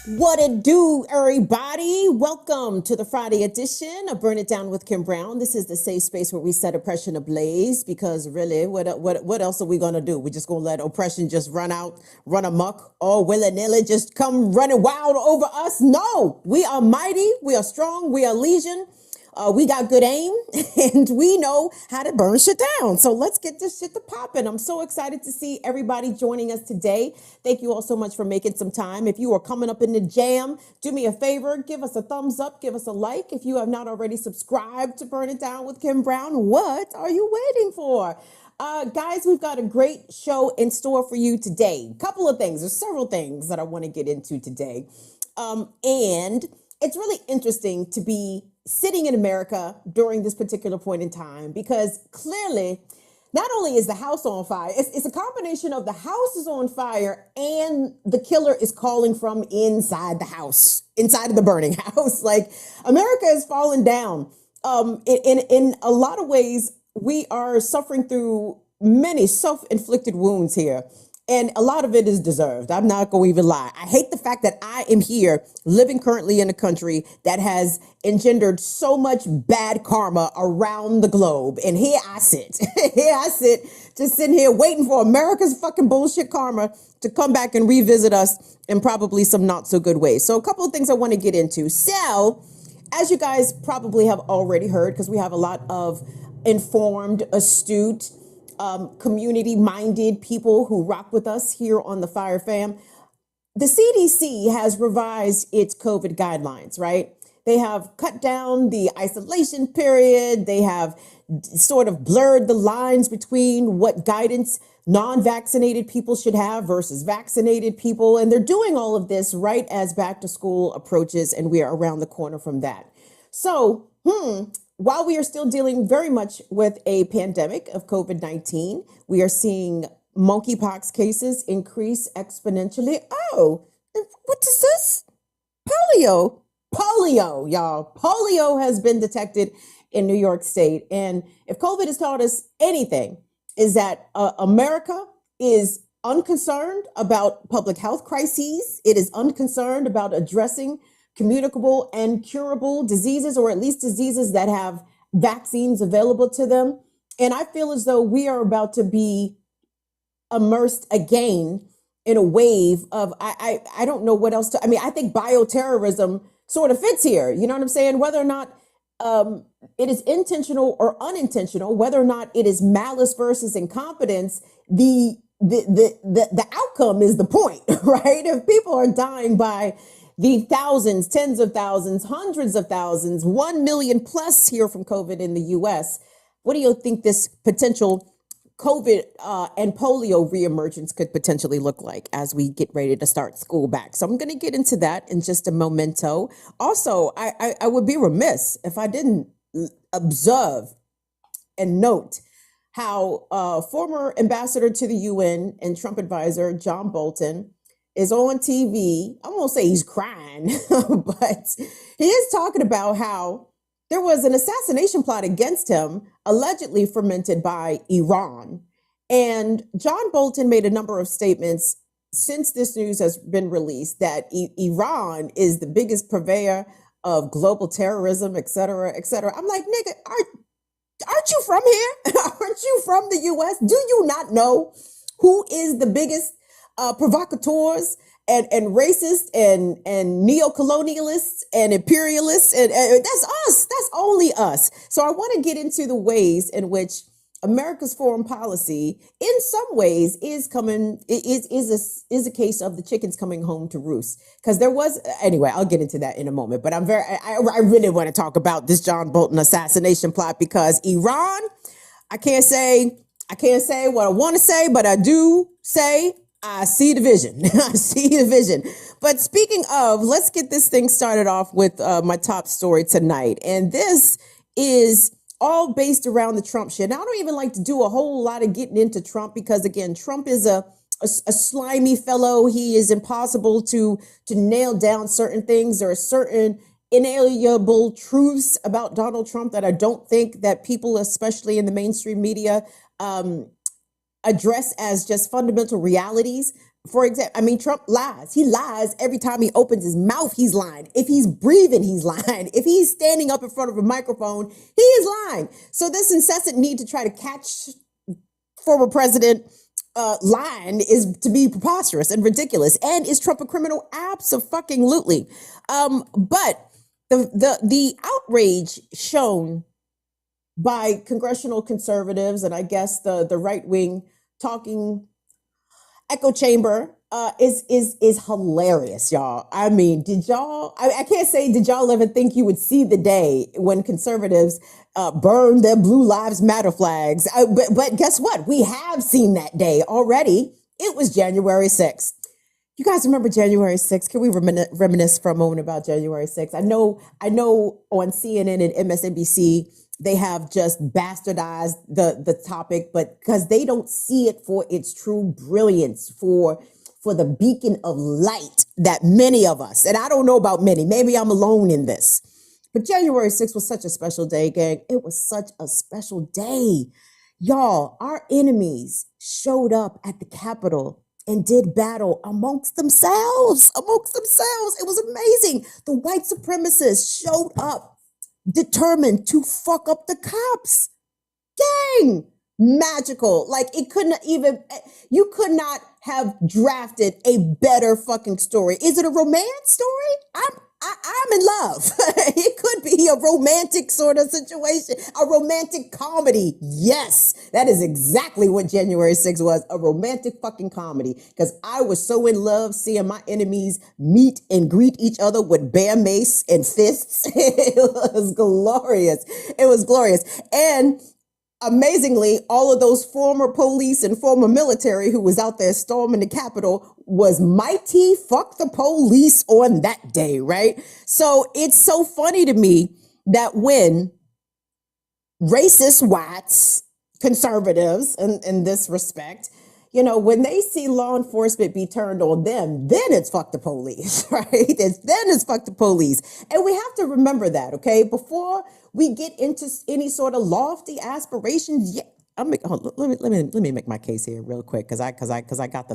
What it do, everybody? Welcome to the Friday edition of Burn It Down with Kim Brown. This is the safe space where we set oppression ablaze because really, what else are we going to do? We're just going to let oppression just run amok, all willy-nilly, just come running wild over us? No, we are mighty, we are strong, we are legion. We got good aim and we know how to burn shit down. So let's get this shit to popping. I'm so excited to see everybody joining us today. Thank you all so much for making some time. If you are coming up in the jam, do me a favor, give us a thumbs up, give us a like. If you have not already subscribed to Burn It Down with Kim Brown, what are you waiting for? Guys, we've got a great show in store for you today. Couple of things, there's several things that I want to get into today. And it's really interesting to be sitting in America during this particular point in time because clearly not only is the house on fire, it's a combination of the house is on fire and the killer is calling from inside the house, inside of the burning house. Like America is falling down. In a lot of ways, we are suffering through many self-inflicted wounds here. And a lot of it is deserved. I'm not going to even lie. I hate the fact that I am here living currently in a country that has engendered so much bad karma around the globe. And here I sit, just sitting here waiting for America's fucking bullshit karma to come back and revisit us in probably some not so good ways. So a couple of things I want to get into. So as you guys probably have already heard, because we have a lot of informed, astute, community-minded people who rock with us here on the Fire Fam. The CDC has revised its COVID guidelines, right? They have cut down the isolation period. They have sort of blurred the lines between what guidance non-vaccinated people should have versus vaccinated people. And they're doing all of this right as back to school approaches, and we are around the corner from that. So, while we are still dealing very much with a pandemic of COVID-19, we are seeing monkeypox cases increase exponentially. Oh, what is this? Polio, y'all. Polio has been detected in New York State. And if COVID has taught us anything, is that America is unconcerned about public health crises. It is unconcerned about addressing communicable and curable diseases, or at least diseases that have vaccines available to them. And I feel as though we are about to be immersed again in a wave of, I don't know what else to, I think bioterrorism sort of fits here. You know what I'm saying? Whether or not it is intentional or unintentional, whether or not it is malice versus incompetence, the outcome is the point, right? If people are dying by the thousands, tens of thousands, hundreds of thousands, 1 million plus here from COVID in the US. What do you think this potential COVID and polio reemergence could potentially look like as we get ready to start school back? So I'm going to get into that in just a momento. Also, I would be remiss if I didn't observe and note how former ambassador to the UN and Trump advisor John Bolton is on TV. I won't say he's crying, but he is talking about how there was an assassination plot against him, allegedly fomented by Iran. And John Bolton made a number of statements since this news has been released that Iran is the biggest purveyor of global terrorism, et cetera, et cetera. I'm like, nigga, aren't you from here? Aren't you from the US? Do you not know who is the biggest provocateurs and racists and neocolonialists and imperialists? And that's us. That's only us. So I want to get into the ways in which America's foreign policy, in some ways, is a case of the chickens coming home to roost. Because there was, anyway, I'll get into that in a moment. But I really want to talk about this John Bolton assassination plot because Iran, I can't say what I want to say, but I do say I see the vision. I see the vision. But speaking of, let's get this thing started off with my top story tonight. And this is all based around the Trump shit. Now, I don't even like to do a whole lot of getting into Trump because, again, Trump is a slimy fellow. He is impossible to nail down certain things. There are certain inalienable truths about Donald Trump that I don't think that people, especially in the mainstream media, address as just fundamental realities. For example, I mean, Trump lies. He lies every time he opens his mouth. He's lying. If he's breathing, he's lying. If he's standing up in front of a microphone, he is lying. So this incessant need to try to catch former president lying is to be preposterous and ridiculous. And is Trump a criminal? Abso-fucking-lutely. But the outrage shown by congressional conservatives and I guess the right wing talking echo chamber is hilarious, y'all. I mean, did y'all? I can't say did y'all ever think you would see the day when conservatives burn their Blue Lives Matter flags? But guess what? We have seen that day already. It was January 6th. You guys remember January 6th? Can we reminisce for a moment about January 6th? I know on CNN and MSNBC, they have just bastardized the topic, but because they don't see it for its true brilliance, for the beacon of light that many of us, and I don't know about many, maybe I'm alone in this, but January 6th was such a special day, gang. It was such a special day. Y'all, our enemies showed up at the Capitol and did battle amongst themselves. It was amazing. The white supremacists showed up determined to fuck up the cops. Gang, magical. Like you could not have drafted a better fucking story. Is it a romance story? I'm in love. It could be a romantic sort of situation, a romantic comedy. Yes, that is exactly what January 6th was, a romantic fucking comedy. Because I was so in love seeing my enemies meet and greet each other with bear mace and fists. It was glorious. It was glorious. And amazingly, all of those former police and former military who was out there storming the Capitol was mighty fuck the police on that day, right? So it's so funny to me that when racist whites, conservatives in this respect, you know, when they see law enforcement be turned on them, then it's fuck the police, right? Then it's fuck the police. And we have to remember that, okay? Before we get into any sort of lofty aspirations, let me make my case here real quick because I got the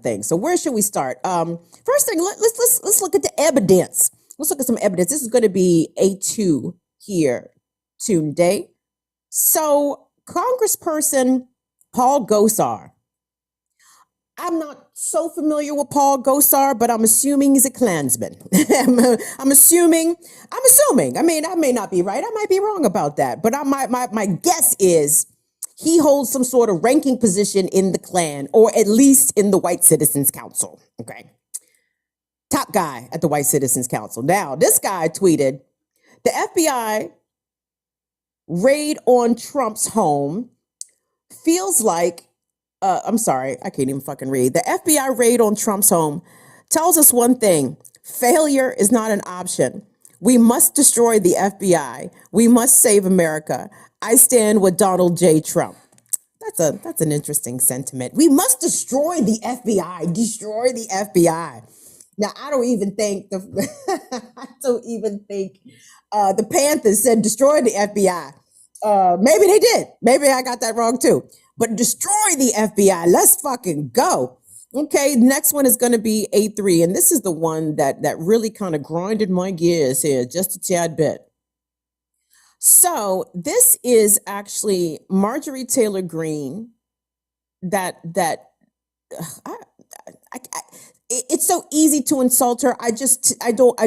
things. So where should we start? First thing, let's look at the evidence. Let's look at some evidence. This is going to be A2 here, Tunde. So Congressperson Paul Gosar. I'm not so familiar with Paul Gosar, but I'm assuming he's a Klansman. I'm assuming. I mean, I may not be right. I might be wrong about that. But my guess is he holds some sort of ranking position in the Klan, or at least in the White Citizens Council. Okay. Top guy at the White Citizens Council. Now, this guy tweeted, the FBI raid on Trump's home feels like, I'm sorry, I can't even fucking read. The FBI raid on Trump's home tells us one thing: failure is not an option. We must destroy the FBI. We must save America. I stand with Donald J. Trump. That's an interesting sentiment. We must destroy the FBI. Destroy the FBI. Now, I don't even think the Panthers said destroy the FBI. Maybe they did. Maybe I got that wrong too. But destroy the FBI. Let's fucking go. Okay, next one is going to be A3. And this is the one that really kind of grinded my gears here just a tad bit. So this is actually Marjorie Taylor Greene it's so easy to insult her. I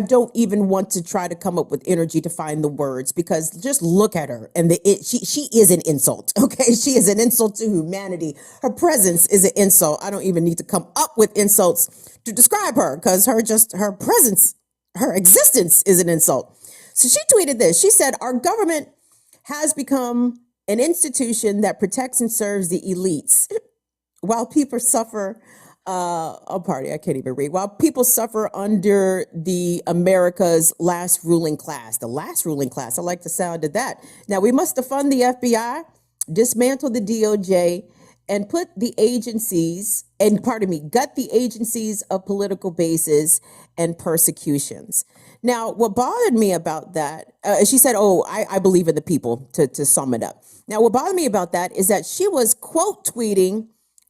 don't even want to try to come up with energy to find the words, because just look at her and she is an insult. Okay. She is an insult to humanity. Her presence is an insult. I don't even need to come up with insults to describe her, because her presence, her existence is an insult. So she tweeted this. She said, our government has become an institution that protects and serves the elites while people suffer I can't even read. While people suffer under the America's last ruling class. The last ruling class. I like the sound of that. Now, we must defund the FBI, dismantle the DOJ, and gut the agencies of political bases and persecutions. Now, what bothered me about that, she said, I believe in the people, to sum it up. Now, what bothered me about that is that she was quote tweeting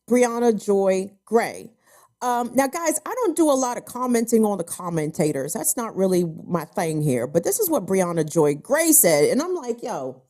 Brianna Joy Gray. Now, guys, I don't do a lot of commenting on the commentators. That's not really my thing here. But this is what Brianna Joy Gray said. And I'm like, yo,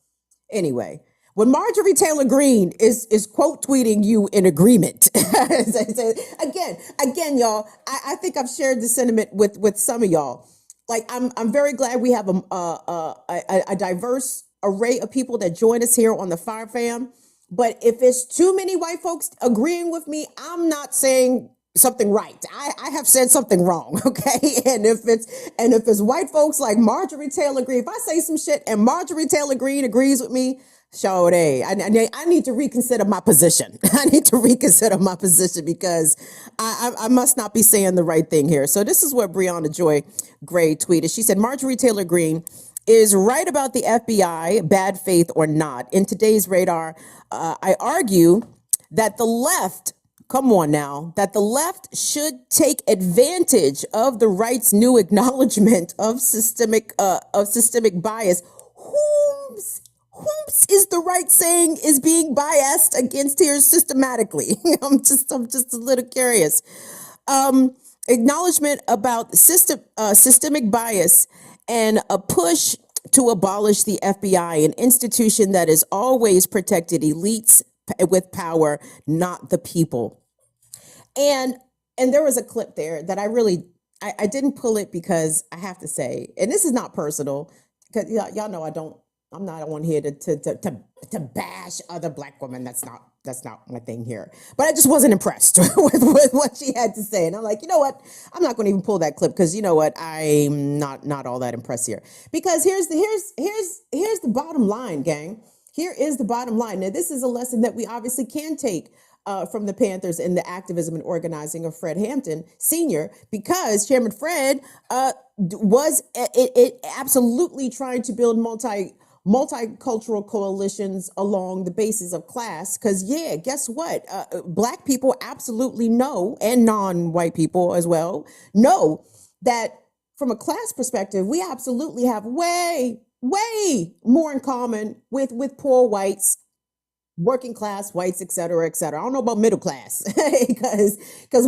anyway, when Marjorie Taylor Greene is quote tweeting you in agreement, again, y'all, I think I've shared the sentiment with some of y'all. Like, I'm very glad we have a diverse array of people that join us here on the Fire Fam. But if it's too many white folks agreeing with me, I'm not saying something right. I have said something wrong, okay? And if it's white folks like Marjorie Taylor Greene, if I say some shit and Marjorie Taylor Greene agrees with me, sure, I need to reconsider my position. I need to reconsider my position because I must not be saying the right thing here. So this is what Brianna Joy Gray tweeted. She said, Marjorie Taylor Greene is right about the FBI, bad faith or not. In today's radar, I argue that the left, come on now, that the left should take advantage of the right's new acknowledgement of systemic bias. Whom's is the right saying is being biased against here systematically? I'm just a little curious. Acknowledgement about systemic bias and a push to abolish the FBI, an institution that has always protected elites with power, not the people. And there was a clip there that I didn't pull it because I have to say, and this is not personal, because y'all know I'm not on here to bash other Black women. That's not my thing here. But I just wasn't impressed with what she had to say. And I'm like, you know what? I'm not going to even pull that clip because you know what? I'm not all that impressed here. Because here's the bottom line, gang. Here is the bottom line. Now, this is a lesson that we obviously can take from the Panthers and the activism and organizing of Fred Hampton Sr. because Chairman Fred was absolutely trying to build multicultural coalitions along the basis of class. Because, yeah, guess what? Black people absolutely know, and non-white people as well, know that from a class perspective, we absolutely have way more in common with poor whites, working class whites, et cetera, et cetera. I don't know about middle class because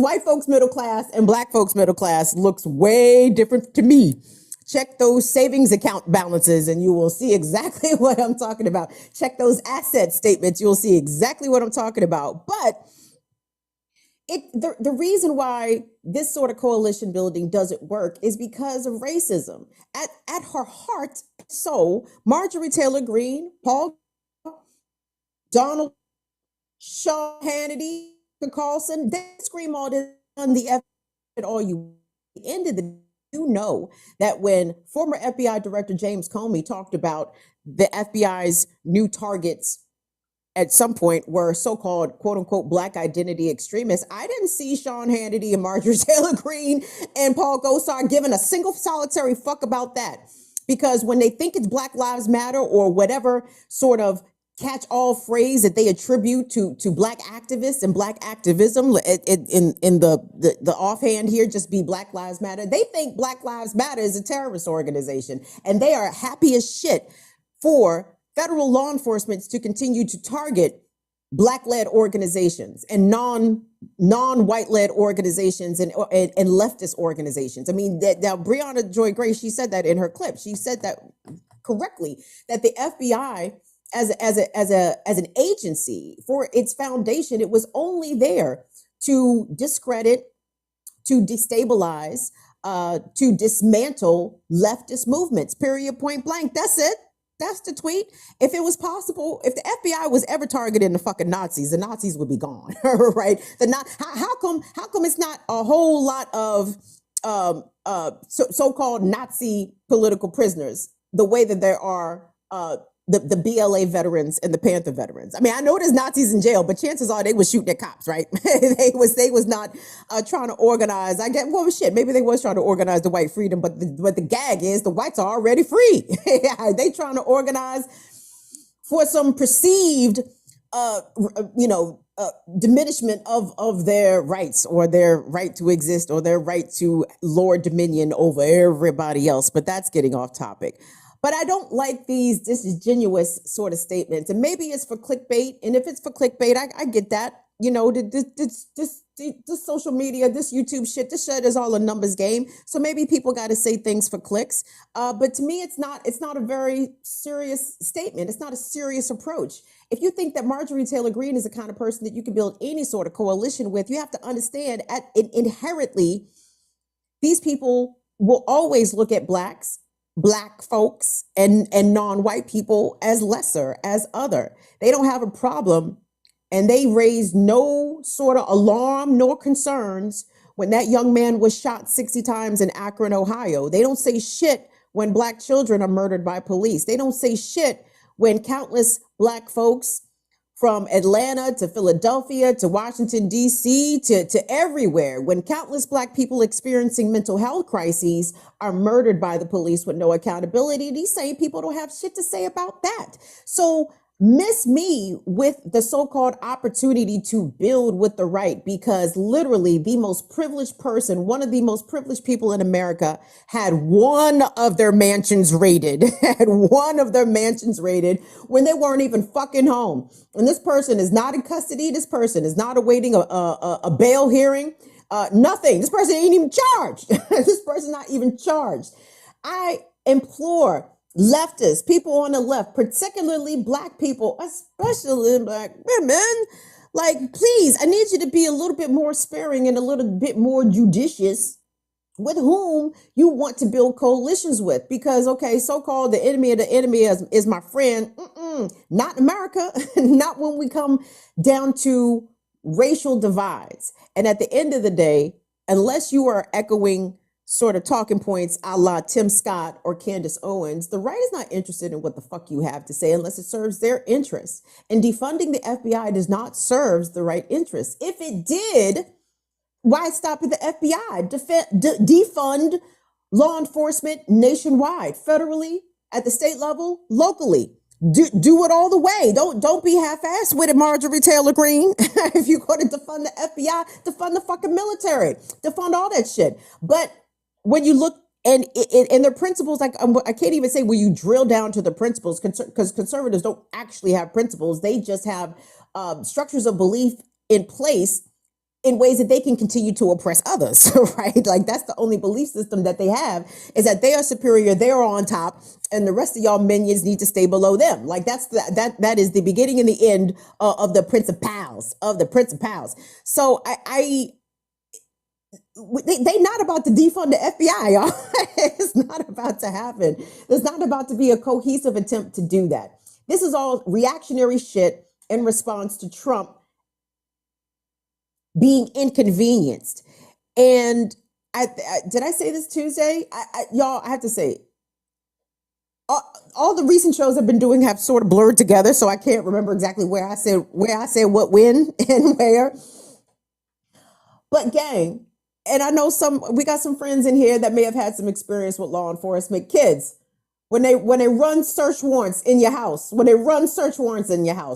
white folks middle class and Black folks middle class looks way different to me. Check those savings account balances and you will see exactly what I'm talking about. Check those asset statements. You'll see exactly what I'm talking about. But the reason why this sort of coalition building doesn't work is because of racism. At her heart, soul, Marjorie Taylor Greene, Paul Donald, Sean Hannity, Carlson, they scream all this on the F all you. At the end of the day, you know that when former FBI Director James Comey talked about the FBI's new targets at some point were so-called quote unquote Black identity extremists, I didn't see Sean Hannity and Marjorie Taylor Greene and Paul Gosar giving a single solitary fuck about that. Because when they think it's Black Lives Matter or whatever sort of catch-all phrase that they attribute to Black activists and Black activism in the offhand here, just be Black Lives Matter. They think Black Lives Matter is a terrorist organization, and they are happy as shit for federal law enforcement to continue to target Black-led organizations and non-white-led organizations and leftist organizations. I mean, now Brianna Joy Gray, she said that in her clip. She said that correctly, that the FBI as an agency for its foundation, it was only there to discredit, to destabilize, to dismantle leftist movements, period, point blank. That's it. That's the tweet. If it was possible, if the FBI was ever targeting the fucking Nazis, the Nazis would be gone, right? How come it's not a whole lot of so-called Nazi political prisoners the way that there are the BLA veterans and the Panther veterans? I mean, I know there's Nazis in jail, but chances are they was shooting at cops, right? they was not trying to organize. Shit, maybe they was trying to organize the white freedom, but the gag is the whites are already free. They trying to organize for some perceived, diminishment of their rights or their right to exist or their right to lord dominion over everybody else. But that's getting off topic. But I don't like these disingenuous sort of statements. And maybe it's for clickbait. And if it's for clickbait, I get that. this social media, this YouTube shit, this shit is all a numbers game. So maybe people got to say things for clicks. But to me, it's not a very serious statement. It's not a serious approach. If you think that Marjorie Taylor Greene is the kind of person that you can build any sort of coalition with, you have to understand inherently, these people will always look at black folks and non-white people as lesser, as other. They don't have a problem, and they raised no sort of alarm nor concerns when that young man was shot 60 times in Akron, Ohio. They don't say shit when black children are murdered by police. They don't say shit when countless black folks from Atlanta to Philadelphia to Washington, D.C. to everywhere, when countless black people experiencing mental health crises are murdered by the police with no accountability. These same people don't have shit to say about that. So miss me with the so-called opportunity to build with the right, because literally the most privileged person, one of the most privileged people in America, had one of their mansions raided, when they weren't even fucking home. And this person is not in custody. This person is not awaiting a bail hearing, nothing. This person ain't even charged. This person not even charged. I implore leftists, people on the left, particularly black people, especially black women, like, please, I need you to be a little bit more sparing and a little bit more judicious with whom you want to build coalitions with. Because, okay, so-called the enemy of the enemy is my friend. Not in America, not when we come down to racial divides. And at the end of the day, unless you are echoing sort of talking points a la Tim Scott or Candace Owens, the right is not interested in what the fuck you have to say unless it serves their interests. And defunding the FBI does not serve the right interests. If it did, why stop at the FBI? Defund law enforcement nationwide, federally, at the state level, locally. Do it all the way. Don't be half-assed with it, Marjorie Taylor Greene. If you're going to defund the FBI, defund the fucking military, defund all that shit. But when you look and their principles, like I can't even say where you drill down to the principles, because conservatives don't actually have principles. They just have structures of belief in place in ways that they can continue to oppress others, right? Like, that's the only belief system that they have, is that they are superior, they are on top, and the rest of y'all minions need to stay below them. Like, that is the beginning and the end of the principals, So they not about to defund the FBI, y'all. It's not about to happen. There's not about to be a cohesive attempt to do that. This is all reactionary shit in response to Trump being inconvenienced. And did I say this Tuesday? Y'all, I have to say, all the recent shows I've been doing have sort of blurred together, so I can't remember exactly where I said what, when, and where. But gang, and I know we got some friends in here that may have had some experience with law enforcement. Kids, when they run search warrants in your house,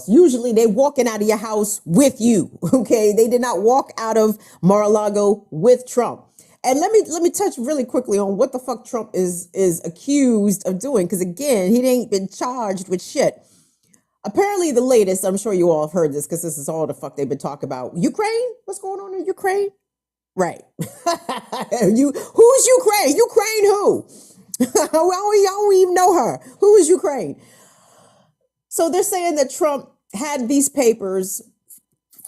usually they walking out of your house with you, okay? They did not walk out of Mar-A-Lago with Trump. And let me touch really quickly on what the fuck Trump is accused of doing, because again, he ain't been charged with shit. Apparently the latest, I'm sure you all have heard this because this is all the fuck they've been talking about. Ukraine? What's going on in Ukraine? Right. Who's Ukraine? Ukraine who? I don't even know her. Who is Ukraine? So they're saying that Trump had these papers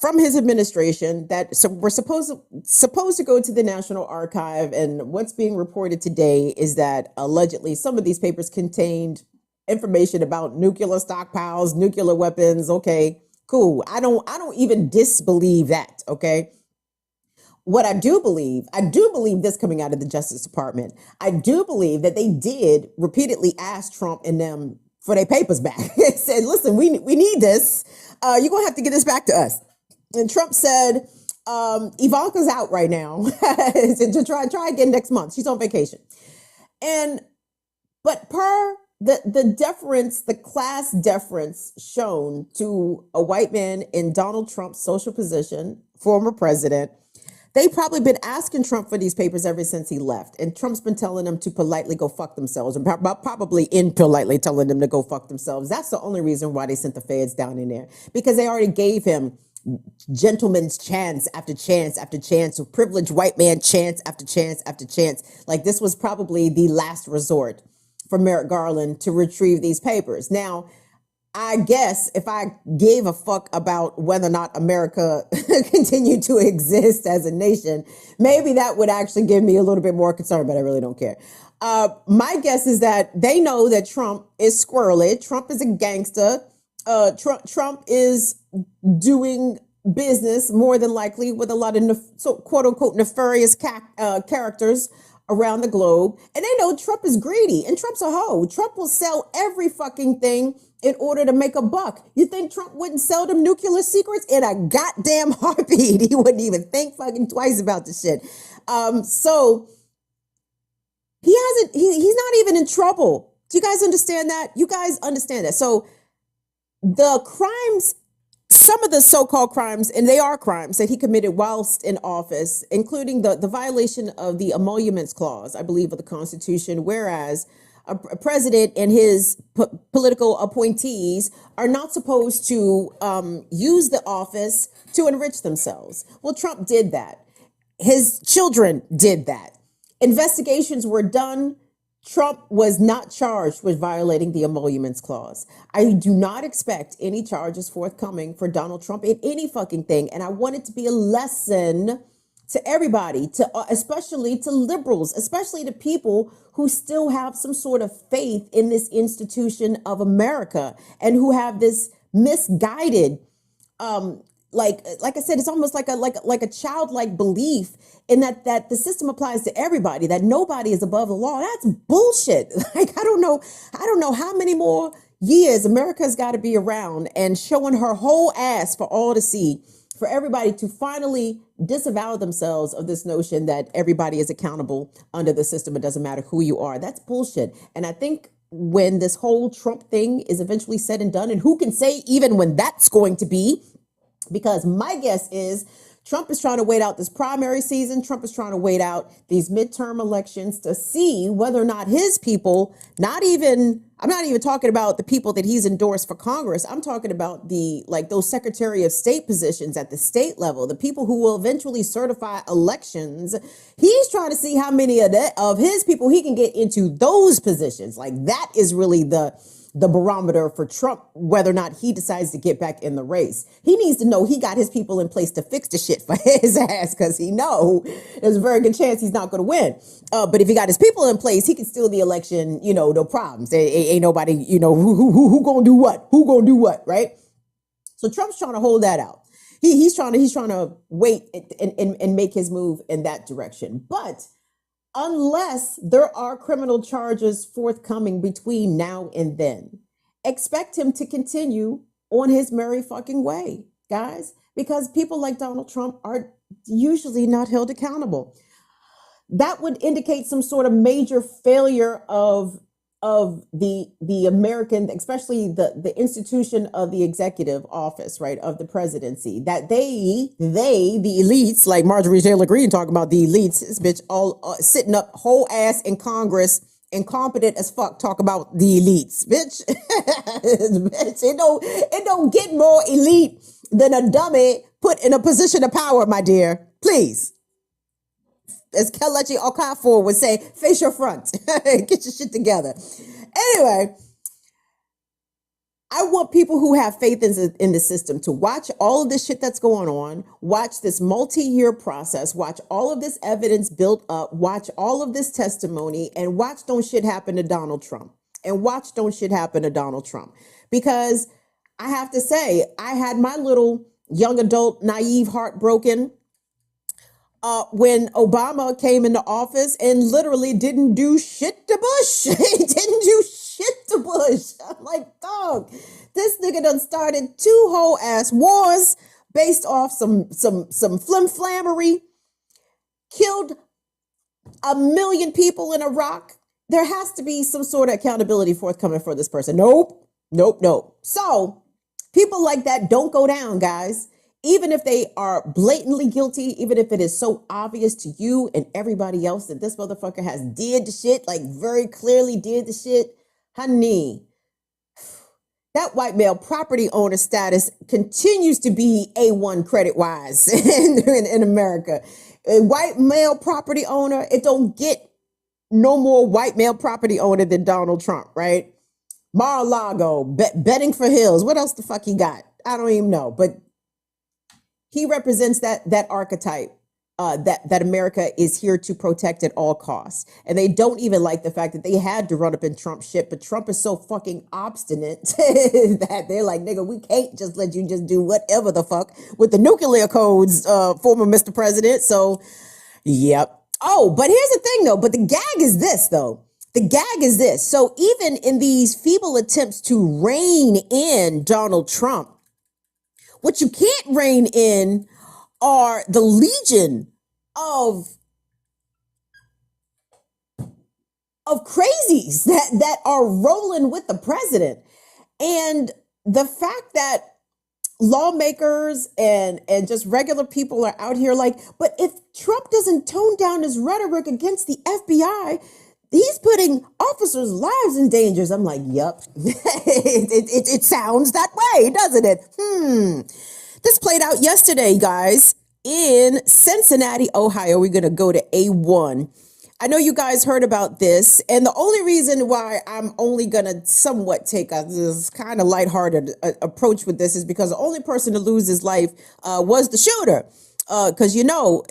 from his administration that were supposed to go to the National Archive. And what's being reported today is that allegedly some of these papers contained information about nuclear stockpiles, nuclear weapons. Okay, cool. I don't even disbelieve that. Okay. What I do believe this coming out of the Justice Department. I do believe that they did repeatedly ask Trump and them for their papers back. They said, listen, we need this. You're going to have to get this back to us. And Trump said, Ivanka's out right now to try again next month. She's on vacation. But per the deference, the class deference shown to a white man in Donald Trump's social position, former president, they've probably been asking Trump for these papers ever since he left. And Trump's been telling them to politely go fuck themselves, and probably impolitely telling them to go fuck themselves. That's the only reason why they sent the feds down in there, because they already gave him gentleman's chance after chance after chance, privileged white man chance after chance after chance. Like this was probably the last resort for Merrick Garland to retrieve these papers. Now, I guess if I gave a fuck about whether or not America continued to exist as a nation, maybe that would actually give me a little bit more concern, but I really don't care. My guess is that they know that Trump is squirrely. Trump is a gangster. Trump is doing business more than likely with a lot of quote unquote nefarious characters around the globe. And they know Trump is greedy and Trump's a hoe. Trump will sell every fucking thing in order to make a buck. You think Trump wouldn't sell them nuclear secrets in a goddamn heartbeat? He wouldn't even think fucking twice about this shit. So he's not even in trouble. Do you guys understand that? You guys understand that? So the crimes, some of the so-called crimes, and they are crimes that he committed whilst in office, including the violation of the emoluments clause, I believe, of the Constitution, whereas a president and his political appointees are not supposed to use the office to enrich themselves. Well, Trump did that. His children did that. Investigations were done. Trump was not charged with violating the emoluments clause. I do not expect any charges forthcoming for Donald Trump in any fucking thing. And I want it to be a lesson to everybody, especially to liberals, especially to people who still have some sort of faith in this institution of America and who have this misguided, like I said, it's almost like a childlike belief in that the system applies to everybody, that nobody is above the law. That's bullshit. Like I don't know how many more years America's got to be around and showing her whole ass for all to see, for everybody to finally disavow themselves of this notion that everybody is accountable under the system. It doesn't matter who you are. That's bullshit. And I think when this whole Trump thing is eventually said and done, and who can say even when that's going to be, because my guess is Trump is trying to wait out this primary season. Trump is trying to wait out these midterm elections to see whether or not his people, I'm not even talking about the people that he's endorsed for Congress. I'm talking about those Secretary of State positions at the state level, the people who will eventually certify elections. He's trying to see how many of his people he can get into those positions. Like that is really the barometer for Trump, whether or not he decides to get back in the race. He needs to know he got his people in place to fix the shit for his ass, because he know there's a very good chance he's not going to win. But if he got his people in place, he can steal the election, no problems. Ain't nobody, who gonna do what? Who gonna do what, right? So Trump's trying to hold that out. He's trying to wait and make his move in that direction. But unless there are criminal charges forthcoming between now and then, expect him to continue on his merry fucking way, guys, because people like Donald Trump are usually not held accountable. That would indicate some sort of major failure of the American, especially the institution of the executive office, right, of the presidency, that the elites, like Marjorie Taylor Greene talking about the elites, this bitch all sitting up whole ass in Congress, incompetent as fuck, talk about the elites, bitch. Bitch, it don't get more elite than a dummy put in a position of power, my dear. Please. As Kelechi Okafor would say, face your front. Get your shit together. Anyway, I want people who have faith in the system to watch all of this shit that's going on, watch this multi-year process, watch all of this evidence built up, watch all of this testimony, and watch don't shit happen to Donald Trump. Because I have to say, I had my little young adult naive heart broken when Obama came into office and literally didn't do shit to Bush. He didn't do shit to Bush. I'm like, dog, this nigga done started 2 whole ass wars based off some flimflammery, killed 1 million people in Iraq. There has to be some sort of accountability forthcoming for this person. Nope. So people like that don't go down, guys. Even if they are blatantly guilty, even if it is so obvious to you and everybody else that this motherfucker has did the shit, like very clearly did the shit, honey, that white male property owner status continues to be A1 credit wise in America. A white male property owner, it don't get no more white male property owner than Donald Trump, right? Mar-a-Lago, betting for Hills. What else the fuck he got? I don't even know, but he represents that archetype that America is here to protect at all costs. And they don't even like the fact that they had to run up in Trump shit, but Trump is so fucking obstinate that they're like, nigga, we can't just let you just do whatever the fuck with the nuclear codes, former Mr. President. So, yep. Oh, but here's the thing though, but the gag is this though. The gag is this. So even in these feeble attempts to rein in Donald Trump, what you can't rein in are the legion of crazies that are rolling with the president. And the fact that lawmakers and just regular people are out here like, but if Trump doesn't tone down his rhetoric against the FBI, he's putting officers' lives in danger. I'm like, yep, it sounds that way, doesn't it? This played out yesterday, guys, in Cincinnati, Ohio. We're going to go to A1. I know you guys heard about this, and the only reason why I'm only going to somewhat take this kind of lighthearted approach with this is because the only person to lose his life was the shooter. Because, you know,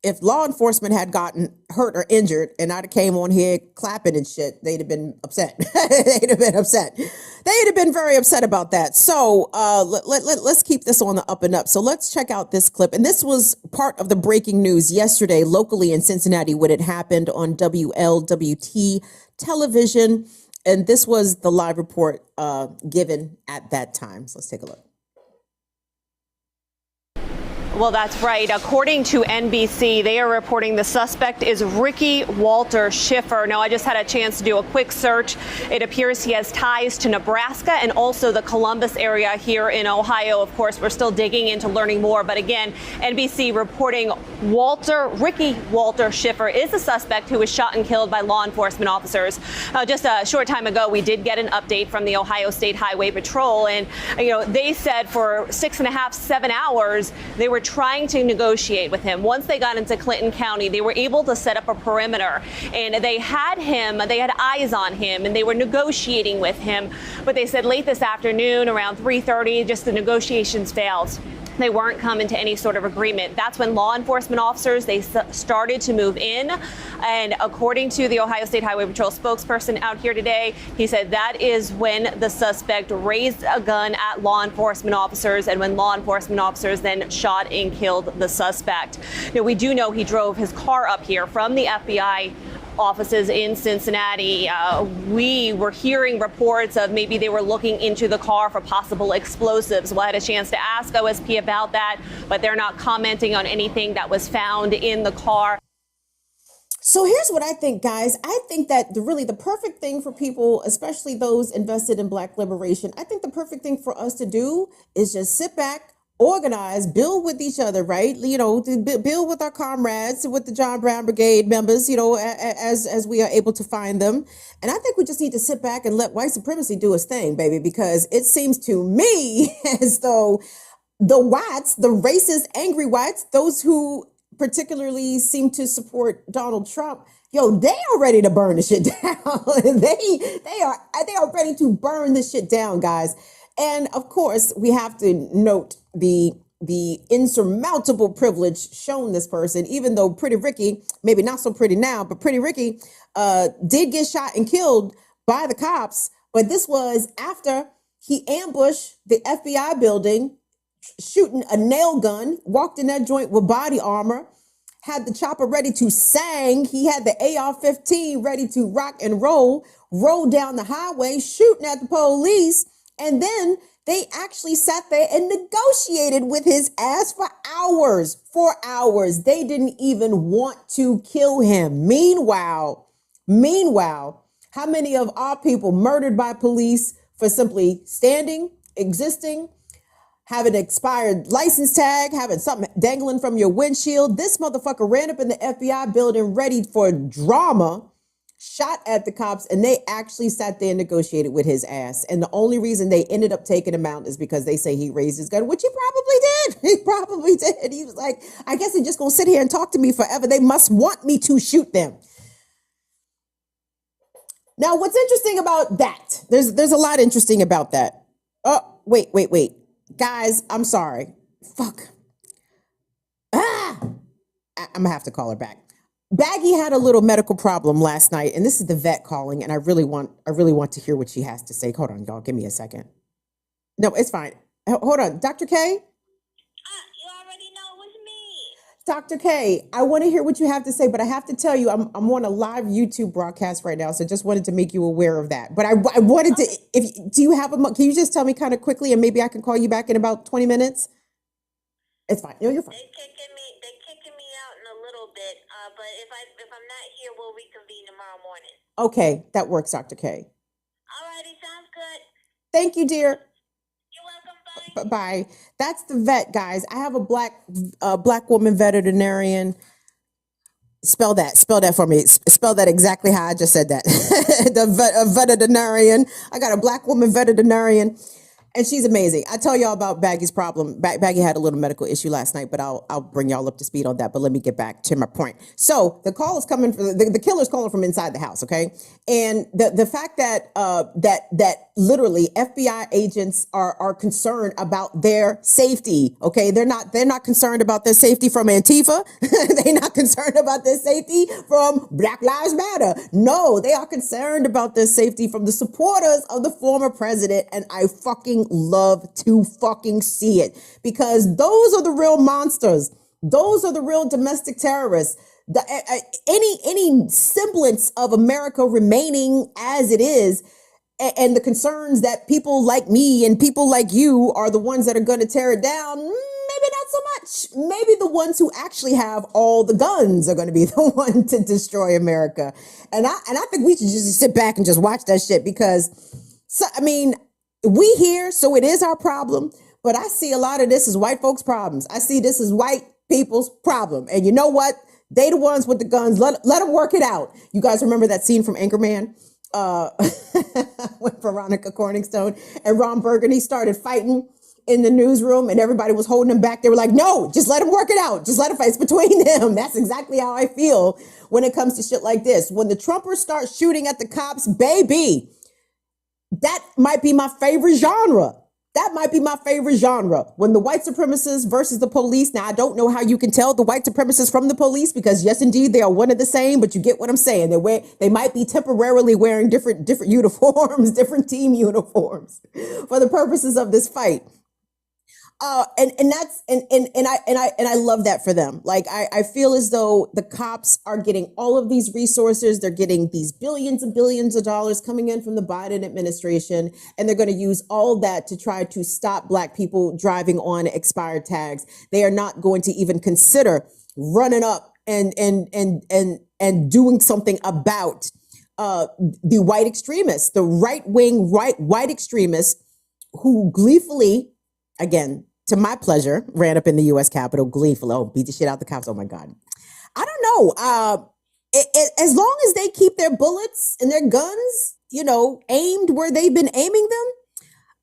if law enforcement had gotten hurt or injured and I'd have came on here clapping and shit, they'd have been upset. They'd have been upset. They'd have been very upset about that. So let's keep this on the up and up. So let's check out this clip. And this was part of the breaking news yesterday locally in Cincinnati when it happened on WLWT television. And this was the live report given at that time. So let's take a look. Well, that's right. According to NBC, they are reporting the suspect is Ricky Walter Schiffer. Now, I just had a chance to do a quick search. It appears he has ties to Nebraska and also the Columbus area here in Ohio. Of course, we're still digging into learning more. But again, NBC reporting Ricky Walter Schiffer is the suspect who was shot and killed by law enforcement officers. Just a short time ago, we did get an update from the Ohio State Highway Patrol. And, you know, they said for 6.5, 7 hours, they were trying to negotiate with him. Once they got into Clinton County, they were able to set up a perimeter, and they had eyes on him, and they were negotiating with him. But they said late this afternoon, around 3:30, just the negotiations failed. They weren't coming to any sort of agreement. That's when law enforcement officers, they started to move in. And according to the Ohio State Highway Patrol spokesperson out here today, he said that is when the suspect raised a gun at law enforcement officers and when law enforcement officers then shot and killed the suspect. Now, we do know he drove his car up here from the FBI offices in Cincinnati. We were hearing reports of maybe they were looking into the car for possible explosives. Well, I had a chance to ask OSP about that, but they're not commenting on anything that was found in the car. So here's what I think, guys. I think that the perfect thing for people, especially those invested in Black liberation, I think the perfect thing for us to do is just sit back, organize, build with each other, right? You know, build with our comrades, with the John Brown Brigade members, you know, as we are able to find them. And I think we just need to sit back and let white supremacy do its thing, baby, because it seems to me as though the whites, the racist, angry whites, those who particularly seem to support Donald Trump, yo, they are ready to burn the shit down. they are ready to burn this shit down, guys. And of course, we have to note the insurmountable privilege shown this person, even though Pretty Ricky, maybe not so pretty now, but Pretty Ricky did get shot and killed by the cops. But this was after he ambushed the FBI building, shooting a nail gun, walked in that joint with body armor, had the chopper ready to sang. He had the AR-15 ready to rock and roll down the highway, shooting at the police. And then they actually sat there and negotiated with his ass for hours. They didn't even want to kill him. Meanwhile, how many of our people murdered by police for simply standing, existing, having an expired license tag, having something dangling from your windshield? This motherfucker ran up in the FBI building ready for drama, shot at the cops, and they actually sat there and negotiated with his ass. And the only reason they ended up taking him out is because they say he raised his gun, which he probably did. He probably did. He was like, I guess they're just going to sit here and talk to me forever. They must want me to shoot them. Now, what's interesting about that? There's a lot interesting about that. Oh, wait. Guys, I'm sorry. Fuck. I'm going to have to call her back. Baggy had a little medical problem last night, and this is the vet calling, and I really want to hear what she has to say. Hold on, y'all. Give me a second. No, it's fine. Hold on. Dr. K? You already know it's me. Dr. K, I want to hear what you have to say, but I have to tell you, I'm on a live YouTube broadcast right now, so just wanted to make you aware of that. But I wanted to, can you just tell me kind of quickly, and maybe I can call you back in about 20 minutes? It's fine. No, you're fine. They kicking me out in a little bit, but if I'm not here, we'll reconvene tomorrow morning. Okay, that works, Dr. K. Alrighty, sounds good. Thank you, dear. You're welcome. Bye. That's the vet, guys. I have a black woman veterinarian. Spell that for me. Spell that exactly how I just said that. A veterinarian. I got a black woman veterinarian, and she's amazing. I tell y'all about Baggy's problem. Baggy had a little medical issue last night, but I'll bring y'all up to speed on that. But let me get back to my point. So the call is coming from the killer's calling from inside the house. Okay. And the fact that that literally FBI agents are concerned about their safety. Okay. They're not concerned about their safety from Antifa. They're not concerned about their safety from Black Lives Matter. No, they are concerned about their safety from the supporters of the former president. And I fucking love to fucking see it, because those are the real monsters. Those are the real domestic terrorists. Any semblance of America remaining as it is, and the concerns that people like me and people like you are the ones that are going to tear it down, maybe not so much. Maybe the ones who actually have all the guns are going to be the one to destroy America. And I think we should just sit back and just watch that shit, because, we here, so it is our problem. But I see a lot of this as white folks' problems. I see this as white people's problem. And you know what? They the ones with the guns. Let them work it out. You guys remember that scene from Anchorman with Veronica Corningstone and Ron Burgundy started fighting in the newsroom, and everybody was holding them back. They were like, no, just let them work it out. Just let them fight. It's between them. That's exactly how I feel when it comes to shit like this. When the Trumpers start shooting at the cops, baby, that might be my favorite genre. That might be my favorite genre. When the white supremacists versus the police. Now, I don't know how you can tell the white supremacists from the police, because yes, indeed, they are one and the same, but you get what I'm saying. They might be temporarily wearing different uniforms, different team uniforms for the purposes of this fight. And I love that for them. Like, I feel as though the cops are getting all of these resources. They're getting these billions and billions of dollars coming in from the Biden administration, and they're going to use all that to try to stop Black people driving on expired tags. They are not going to even consider running up and doing something about the white extremists, the right-wing white extremists who gleefully, again, to my pleasure, ran up in the U.S. Capitol gleefully. Oh, beat the shit out the cops. Oh, my God. I don't know. As long as they keep their bullets and their guns, aimed where they've been aiming them,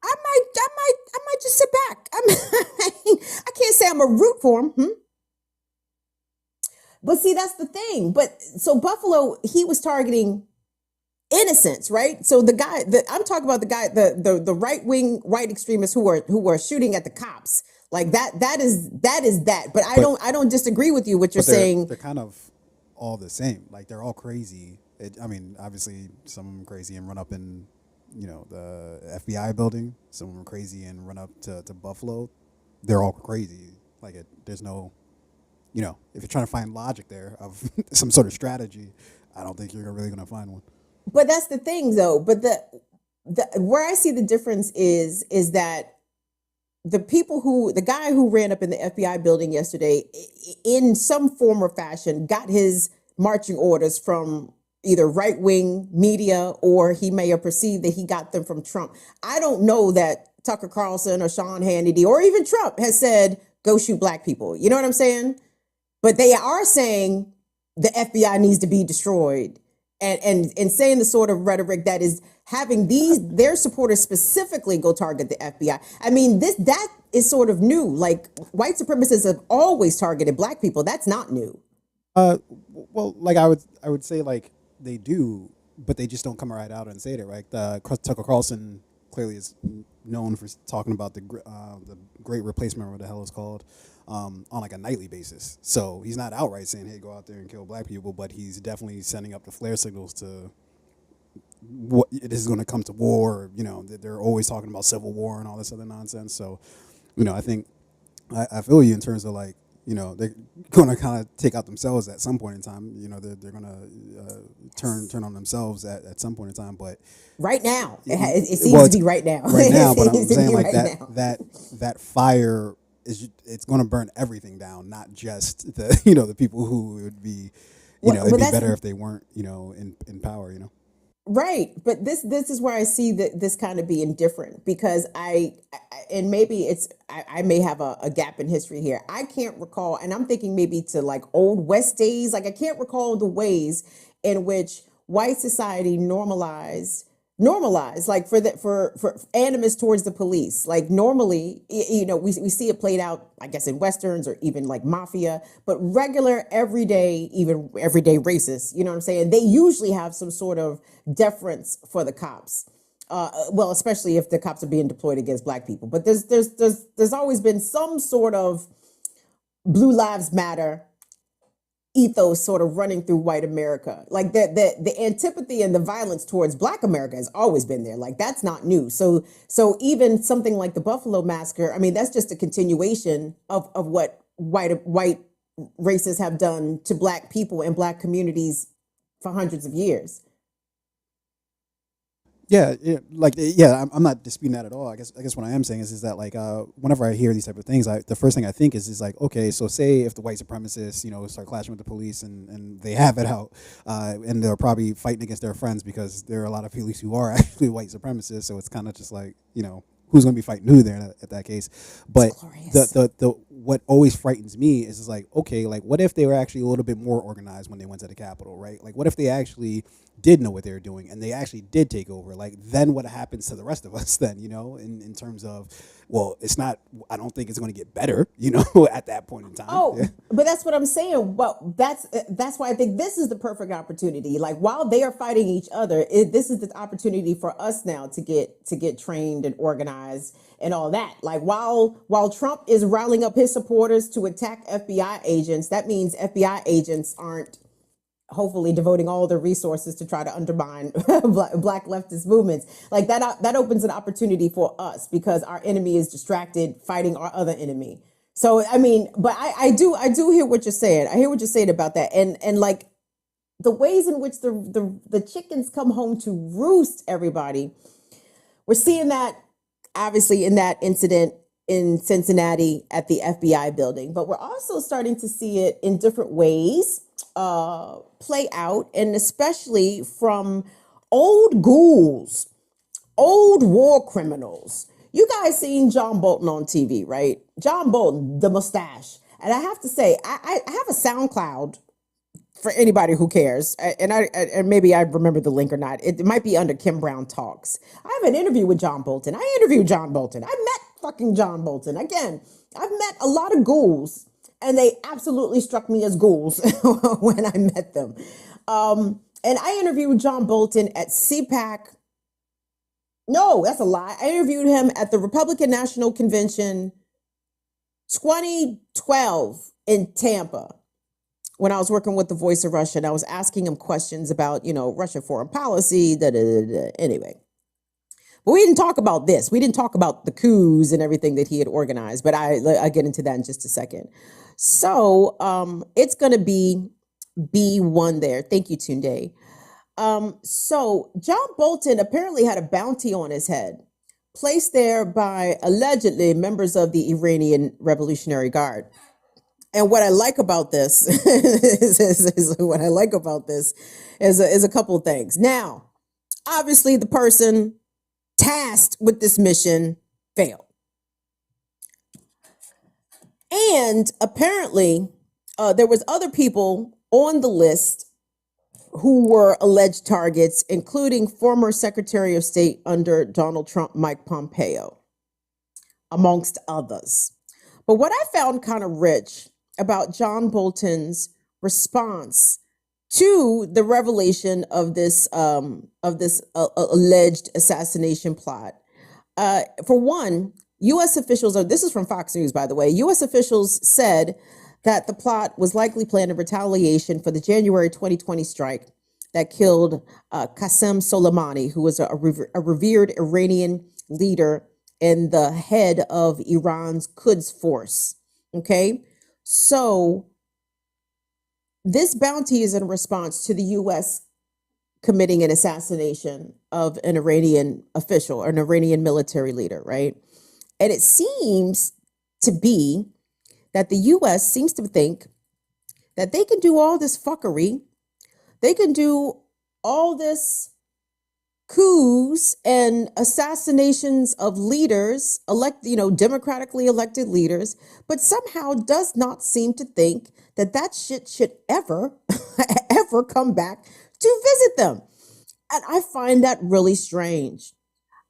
I might just sit back. I can't say I'm a root for them. But see, that's the thing. But so Buffalo, he was targeting innocents, right? So the guy that I'm talking about, the right-wing white extremists who were shooting at the cops, like that is that. But I don't disagree with you what you're saying. They're kind of all the same. Like, they're all crazy. Obviously some of them crazy and run up in, the FBI building. Some of them crazy and run up to Buffalo. They're all crazy. Like, there's no, if you're trying to find logic there of some sort of strategy, I don't think you're really going to find one. But that's the thing, though. But the where I see the difference is that the guy who ran up in the FBI building yesterday, in some form or fashion, got his marching orders from either right-wing media, or he may have perceived that he got them from Trump. I don't know that Tucker Carlson or Sean Hannity or even Trump has said, go shoot Black people. You know what I'm saying? But they are saying the FBI needs to be destroyed. and saying the sort of rhetoric that is having their supporters specifically go target the FBI. I mean, that is sort of new. Like, white supremacists have always targeted black people. That's not new. Well, like I would say like they do, but they just don't come right out and say it. Right? Tucker Carlson clearly is known for talking about the Great Replacement, or what the hell it's called, on like a nightly basis. So he's not outright saying, "Hey, go out there and kill black people," but he's definitely sending up the flare signals to what it is going to come to war. Or, you know, they're always talking about civil war and all this other nonsense. So, you know, I think I feel you in terms of like, you know, they're going to kind of take out themselves at some point in time. You know, they're going to turn on themselves at some point in time. But right now, it seems to be right now. Right now, but I'm It seems to saying be like right that fire it's going to burn everything down, not just the people who would be, it'd be better if they weren't, in power, Right, but this is where I see this kind of being different, because and maybe I may have a gap in history here. I can't recall, and I'm thinking maybe to like old West days. Like, I can't recall the ways in which white society normalized like for animus towards the police. Like, normally, we see it played out, I guess, in westerns or even like mafia, but regular even everyday racists, you know what I'm saying? They usually have some sort of deference for the cops. Well, especially if the cops are being deployed against black people. But there's always been some sort of Blue Lives Matter ethos sort of running through white America. Like, the antipathy and the violence towards black America has always been there. Like, that's not new. So even something like the Buffalo Massacre, I mean, that's just a continuation of what white racists have done to black people and black communities for hundreds of years. Yeah, I'm not disputing that at all. I guess what I am saying is that like whenever I hear these type of things, the first thing I think is like, okay, so say if the white supremacists start clashing with the police and they have it out, and they're probably fighting against their friends, because there are a lot of police who are actually white supremacists, so it's kind of just like, who's going to be fighting who there at that case. But the what always frightens me is like, okay, like what if they were actually a little bit more organized when they went to the Capitol, right? Like, what if they actually did know what they were doing and they actually did take over? Like, then what happens to the rest of us then, in terms of, well, I don't think it's going to get better, at that point in time. Oh, yeah. But that's what I'm saying. Well, that's why I think this is the perfect opportunity. Like, while they are fighting each other, this is the opportunity for us now to get trained and organized and all that. Like, while Trump is riling up his supporters to attack FBI agents, that means FBI agents aren't hopefully devoting all their resources to try to undermine black leftist movements. Like, that opens an opportunity for us, because our enemy is distracted fighting our other enemy. So, I mean, but I do hear what you're saying. I hear what you're saying about that. And like, the ways in which the chickens come home to roost, everybody. We're seeing that obviously in that incident in Cincinnati at the FBI building, but we're also starting to see it in different ways play out, and especially from old ghouls, old war criminals. You guys seen John Bolton on TV, right? John Bolton, the mustache. And I have to say, I have a SoundCloud for anybody who cares. And maybe I remember the link or not. It might be under Kim Brown Talks. I have an interview with John Bolton. I interviewed John Bolton. I met fucking John Bolton. Again, I've met a lot of ghouls, and they absolutely struck me as ghouls when I met them. And I interviewed John Bolton at CPAC. No, that's a lie. I interviewed him at the Republican National Convention 2012 in Tampa, when I was working with the Voice of Russia, and I was asking him questions about, Russia foreign policy, anyway. But we didn't talk about this. We didn't talk about the coups and everything that he had organized, but I get into that in just a second. So it's going to be B1 there. Thank you, Tunde. So John Bolton apparently had a bounty on his head, placed there by allegedly members of the Iranian Revolutionary Guard. And what I like about this is a couple of things. Now, obviously, the person tasked with this mission failed. And apparently, there was other people on the list who were alleged targets, including former Secretary of State under Donald Trump, Mike Pompeo, amongst others. But what I found kind of rich about John Bolton's response to the revelation of this alleged assassination plot, for one, U.S. officials, this is from Fox News, by the way, U.S. officials said that the plot was likely planned in retaliation for the January 2020 strike that killed Qasem Soleimani, who was a revered Iranian leader and the head of Iran's Quds force. Okay, so this bounty is in response to the U.S. committing an assassination of an Iranian official or an Iranian military leader, right? And it seems to be that the U.S. seems to think that they can do all this fuckery, they can do all this coups and assassinations of leaders, democratically elected leaders, but somehow does not seem to think that that shit should ever, ever come back to visit them. And I find that really strange.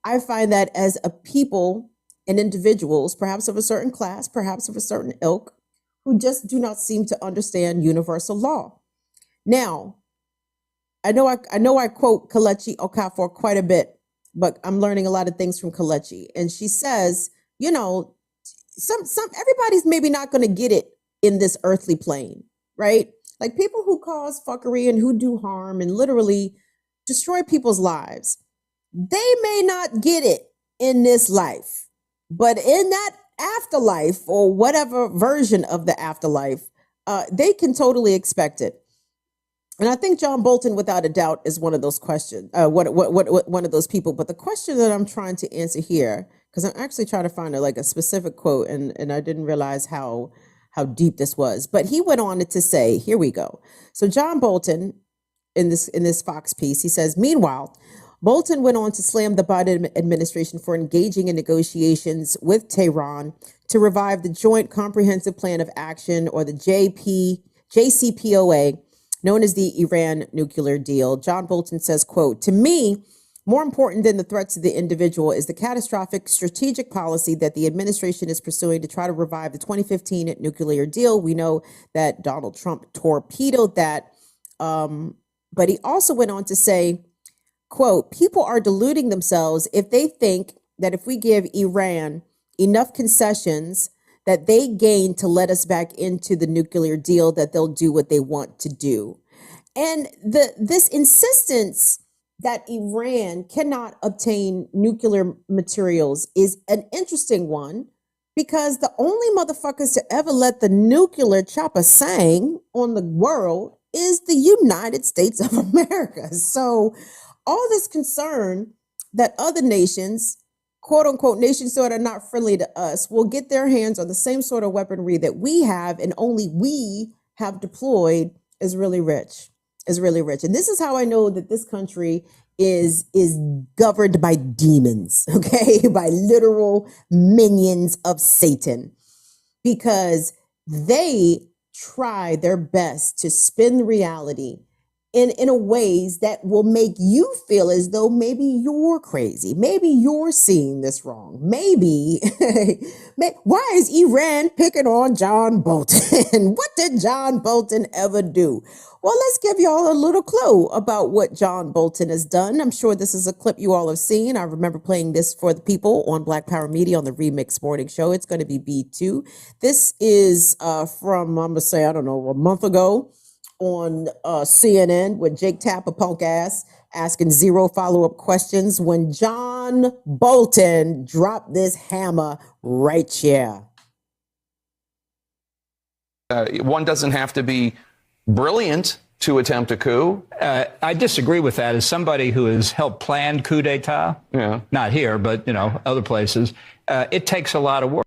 I find that as a people and individuals, perhaps of a certain class, perhaps of a certain ilk, who just do not seem to understand universal law. Now, I know I quote Kelechi Okafor quite a bit, but I'm learning a lot of things from Kelechi. And she says, everybody's maybe not going to get it in this earthly plane, right? Like people who cause fuckery and who do harm and literally destroy people's lives, they may not get it in this life, but in that afterlife or whatever version of the afterlife, they can totally expect it. And I think John Bolton, without a doubt, is one of those questions, one of those people. But the question that I'm trying to answer here, because I'm actually trying to find a specific quote, and I didn't realize how deep this was. But he went on to say, here we go. So John Bolton, in this Fox piece, he says, meanwhile, Bolton went on to slam the Biden administration for engaging in negotiations with Tehran to revive the Joint Comprehensive Plan of Action, or the JCPOA, known as the Iran nuclear deal. John Bolton says, quote, to me, more important than the threats to the individual is the catastrophic strategic policy that the administration is pursuing to try to revive the 2015 nuclear deal. We know that Donald Trump torpedoed that. But he also went on to say, quote, people are deluding themselves if they think that if we give Iran enough concessions that they gain to let us back into the nuclear deal, that they'll do what they want to do. And this insistence that Iran cannot obtain nuclear materials is an interesting one, because the only motherfuckers to ever let the nuclear chopper sing on the world is the United States of America. So all this concern that other nations, quote unquote, nations that are not friendly to us, will get their hands on the same sort of weaponry that we have and only we have deployed is really rich. And this is how I know that this country is governed by demons, okay? By literal minions of Satan, because they try their best to spin reality in a ways that will make you feel as though maybe you're crazy. Maybe you're seeing this wrong. Maybe, why is Iran picking on John Bolton? What did John Bolton ever do? Well, let's give y'all a little clue about what John Bolton has done. I'm sure this is a clip you all have seen. I remember playing this for the people on Black Power Media on the Remix Morning Show. It's going to be B2. This is from, I'm going to say, I don't know, a month ago on CNN with Jake Tapper, punk ass, asking zero follow-up questions when John Bolton dropped this hammer right here. One doesn't have to be brilliant to attempt a coup. I disagree with that. As somebody who has helped plan coup d'etat, not here, but other places, it takes a lot of work.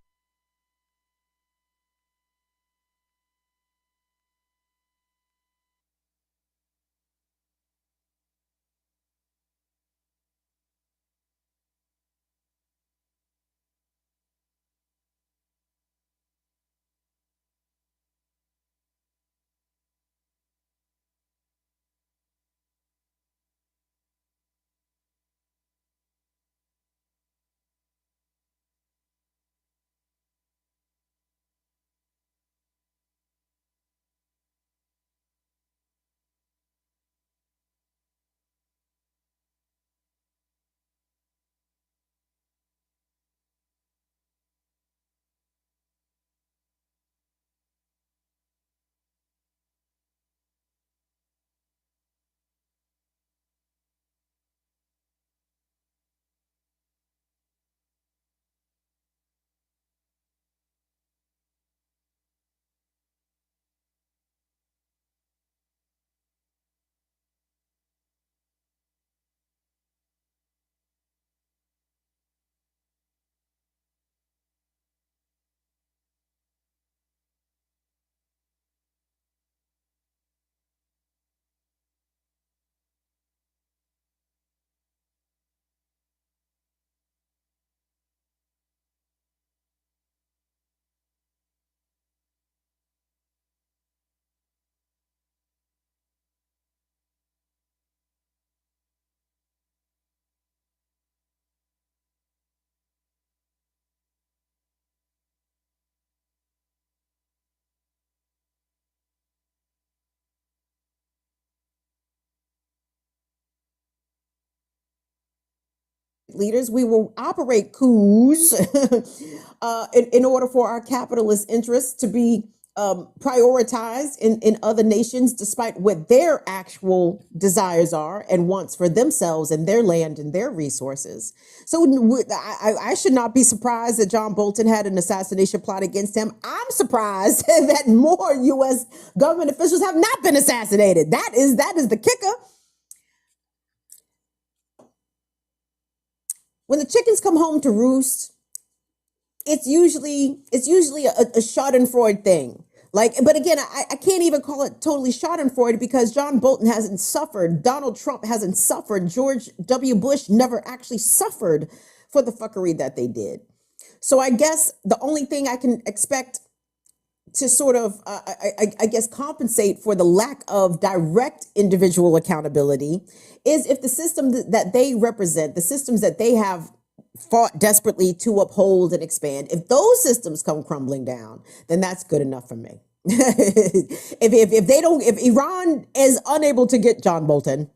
leaders. We will operate coups in order for our capitalist interests to be prioritized in other nations, despite what their actual desires are and wants for themselves and their land and their resources. So I should not be surprised that John Bolton had an assassination plot against him. I'm surprised that more U.S. government officials have not been assassinated. That is the kicker. When the chickens come home to roost, it's usually a Schadenfreude thing. But again, I can't even call it totally Schadenfreude because John Bolton hasn't suffered. Donald Trump hasn't suffered. George W. Bush never actually suffered for the fuckery that they did. So I guess the only thing I can expect to sort of, I guess, compensate for the lack of direct individual accountability is if the system that they represent, the systems that they have fought desperately to uphold and expand, if those systems come crumbling down, then that's good enough for me. If Iran is unable to get John Bolton,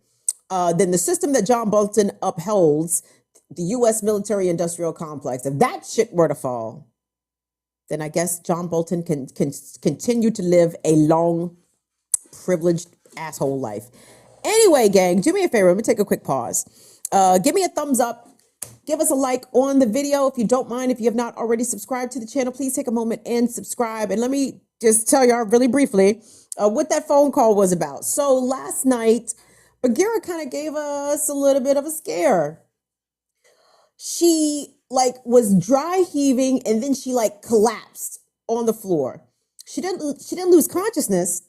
then the system that John Bolton upholds, the U.S. military industrial complex, if that shit were to fall, then I guess John Bolton can continue to live a long, privileged asshole life. Anyway, gang, do me a favor. Let me take a quick pause. Give me a thumbs up. Give us a like on the video if you don't mind. If you have not already subscribed to the channel, please take a moment and subscribe. And let me just tell y'all really briefly what that phone call was about. So last night, Bagheera kind of gave us a little bit of a scare. She was dry heaving and then she collapsed on the floor. She didn't lose consciousness,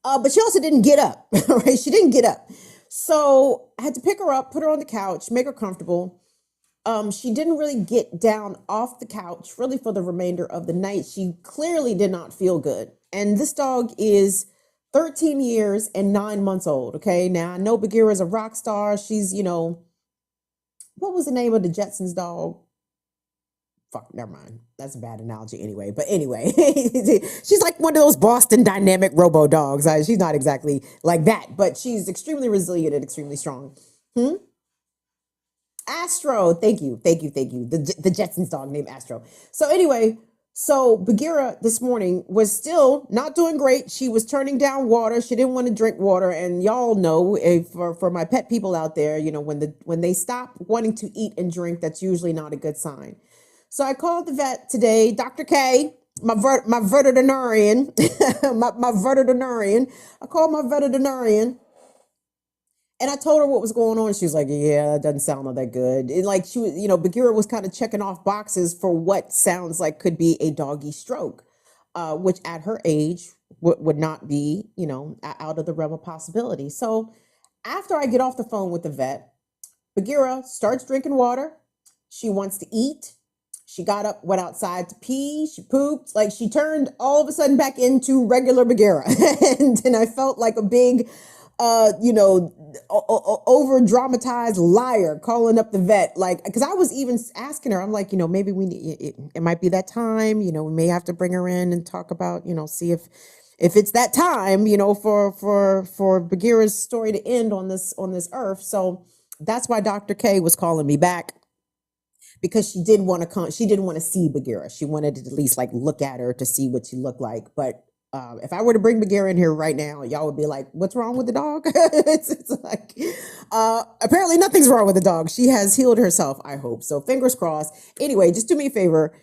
but she also didn't get up, right? She didn't get up. So I had to pick her up, put her on the couch, make her comfortable. She didn't really get down off the couch really for the remainder of the night. She clearly did not feel good. And this dog is 13 years and 9 months old. Okay. Now I know Bagheera is a rock star. She's, what was the name of the Jetsons dog? Fuck, never mind. That's a bad analogy anyway. But anyway, she's like one of those Boston Dynamic robo dogs. She's not exactly like that, but she's extremely resilient and extremely strong. Astro, thank you. The Jetsons dog named Astro. So anyway, Bagheera this morning was still not doing great. She was turning down water. She didn't want to drink water. And y'all know, for my pet people out there, when they stop wanting to eat and drink, that's usually not a good sign. So I called the vet today, Dr. K, my veterinarian, my veterinarian. I called my veterinarian. And I told her what was going on. She was like, yeah, that doesn't sound all that good. And she was, Bagheera was kind of checking off boxes for what sounds like could be a doggy stroke, which at her age would not be, out of the realm of possibility. So after I get off the phone with the vet, Bagheera starts drinking water. She wants to eat. She got up, went outside to pee. She pooped. She turned all of a sudden back into regular Bagheera. and I felt like a big, over dramatized liar calling up the vet, because I was even asking her, I'm like, maybe it might be that time, we may have to bring her in and talk about, see if it's that time, for Bagheera's story to end on this earth. So that's why Dr. K was calling me back, because she didn't want to come. She didn't want to see Bagheera. She wanted to at least look at her to see what she looked like. But if I were to bring Bagheera in here right now, y'all would be like, what's wrong with the dog? Apparently nothing's wrong with the dog. She has healed herself, I hope. So fingers crossed. Anyway, just do me a favor.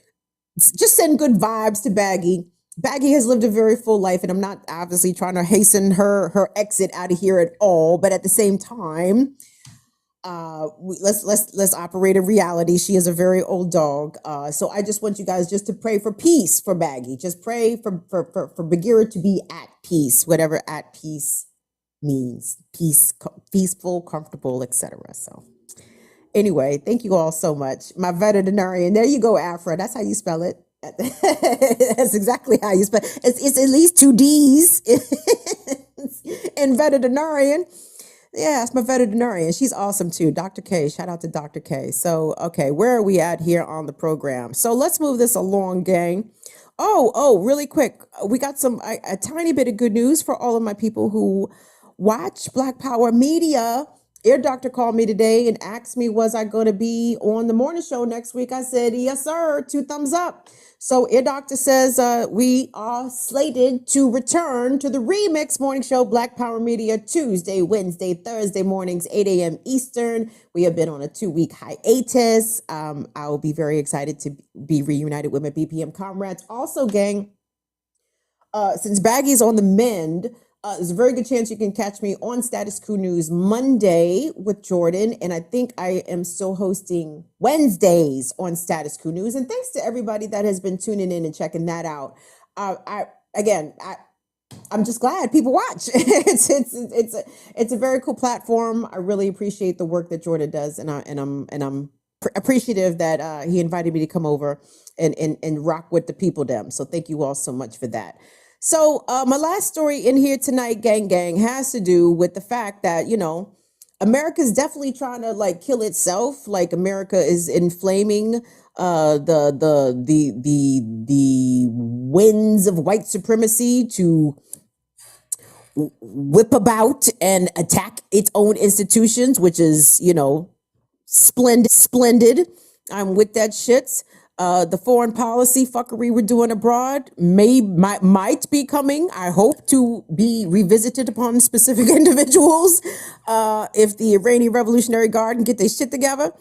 Just send good vibes to Baggy. Baggy has lived a very full life, and I'm not obviously trying to hasten her exit out of here at all. But at the same time, let's operate in reality. She is a very old dog. So I just want you guys just to pray for peace for Baggy. Just pray for Bagheera to be at peace, whatever at peace means. Peace, peaceful, comfortable, etc. So anyway, thank you all so much. My veterinarian. There you go, Afra. That's how you spell it. That's exactly how you spell it. It's at least 2 D's in veterinarian. Yeah, that's my veterinarian. She's awesome too. Dr. K, shout out to Dr. K. So, okay, where are we at here on the program? So let's move this along, gang. Oh, really quick. We got a tiny bit of good news for all of my people who watch Black Power Media Ear Doctor called me today and asked me, was I going to be on the morning show next week? I said, yes, sir. 2 thumbs up. So Ear Doctor says we are slated to return to the Remix Morning Show, Black Power Media, Tuesday, Wednesday, Thursday mornings, 8 a.m. Eastern. We have been on a 2-week hiatus. I will be very excited to be reunited with my BPM comrades. Also, gang, since Baggy's on the mend, there's a very good chance you can catch me on Status Quo News Monday with Jordan. And I think I am still hosting Wednesdays on Status Quo News. And thanks to everybody that has been tuning in and checking that out. I'm just glad people watch. It's a very cool platform. I really appreciate the work that Jordan does. And I'm appreciative that he invited me to come over and rock with the people them. So thank you all so much for that. So my last story in here tonight, gang, has to do with the fact that, you know, America's definitely trying to like kill itself. Like America is inflaming the winds of white supremacy to whip about and attack its own institutions, which is, you know, splendid. I'm with that shit. The foreign policy fuckery we're doing abroad might be coming, I hope, to be revisited upon specific individuals if the Iranian Revolutionary Guard can get their shit together.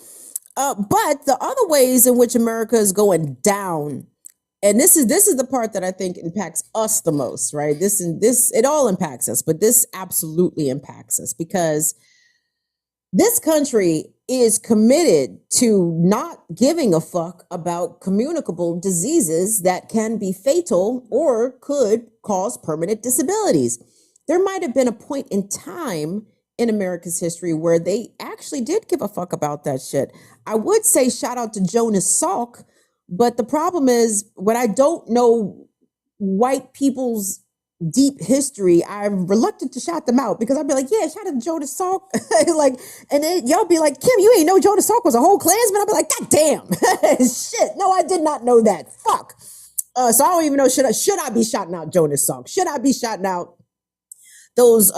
But the other ways in which America is going down, and this is the part that I think impacts us the most, right? This it all impacts us, but this absolutely impacts us because this country is committed to not giving a fuck about communicable diseases that can be fatal or could cause permanent disabilities. There might have been a point in time in America's history where they actually did give a fuck about that shit. I would say shout out to Jonas Salk, but the problem is when I don't know white people's deep history, I'm reluctant to shout them out because I'd be like, yeah, shout out to Jonas Salk. Like, and then y'all be like, Kim, you ain't know Jonas Salk was a whole Klansman? I'd be like, God damn. Shit. No, I did not know that. Fuck. So I don't even know, should I be shouting out Jonas Salk? Should I be shouting out those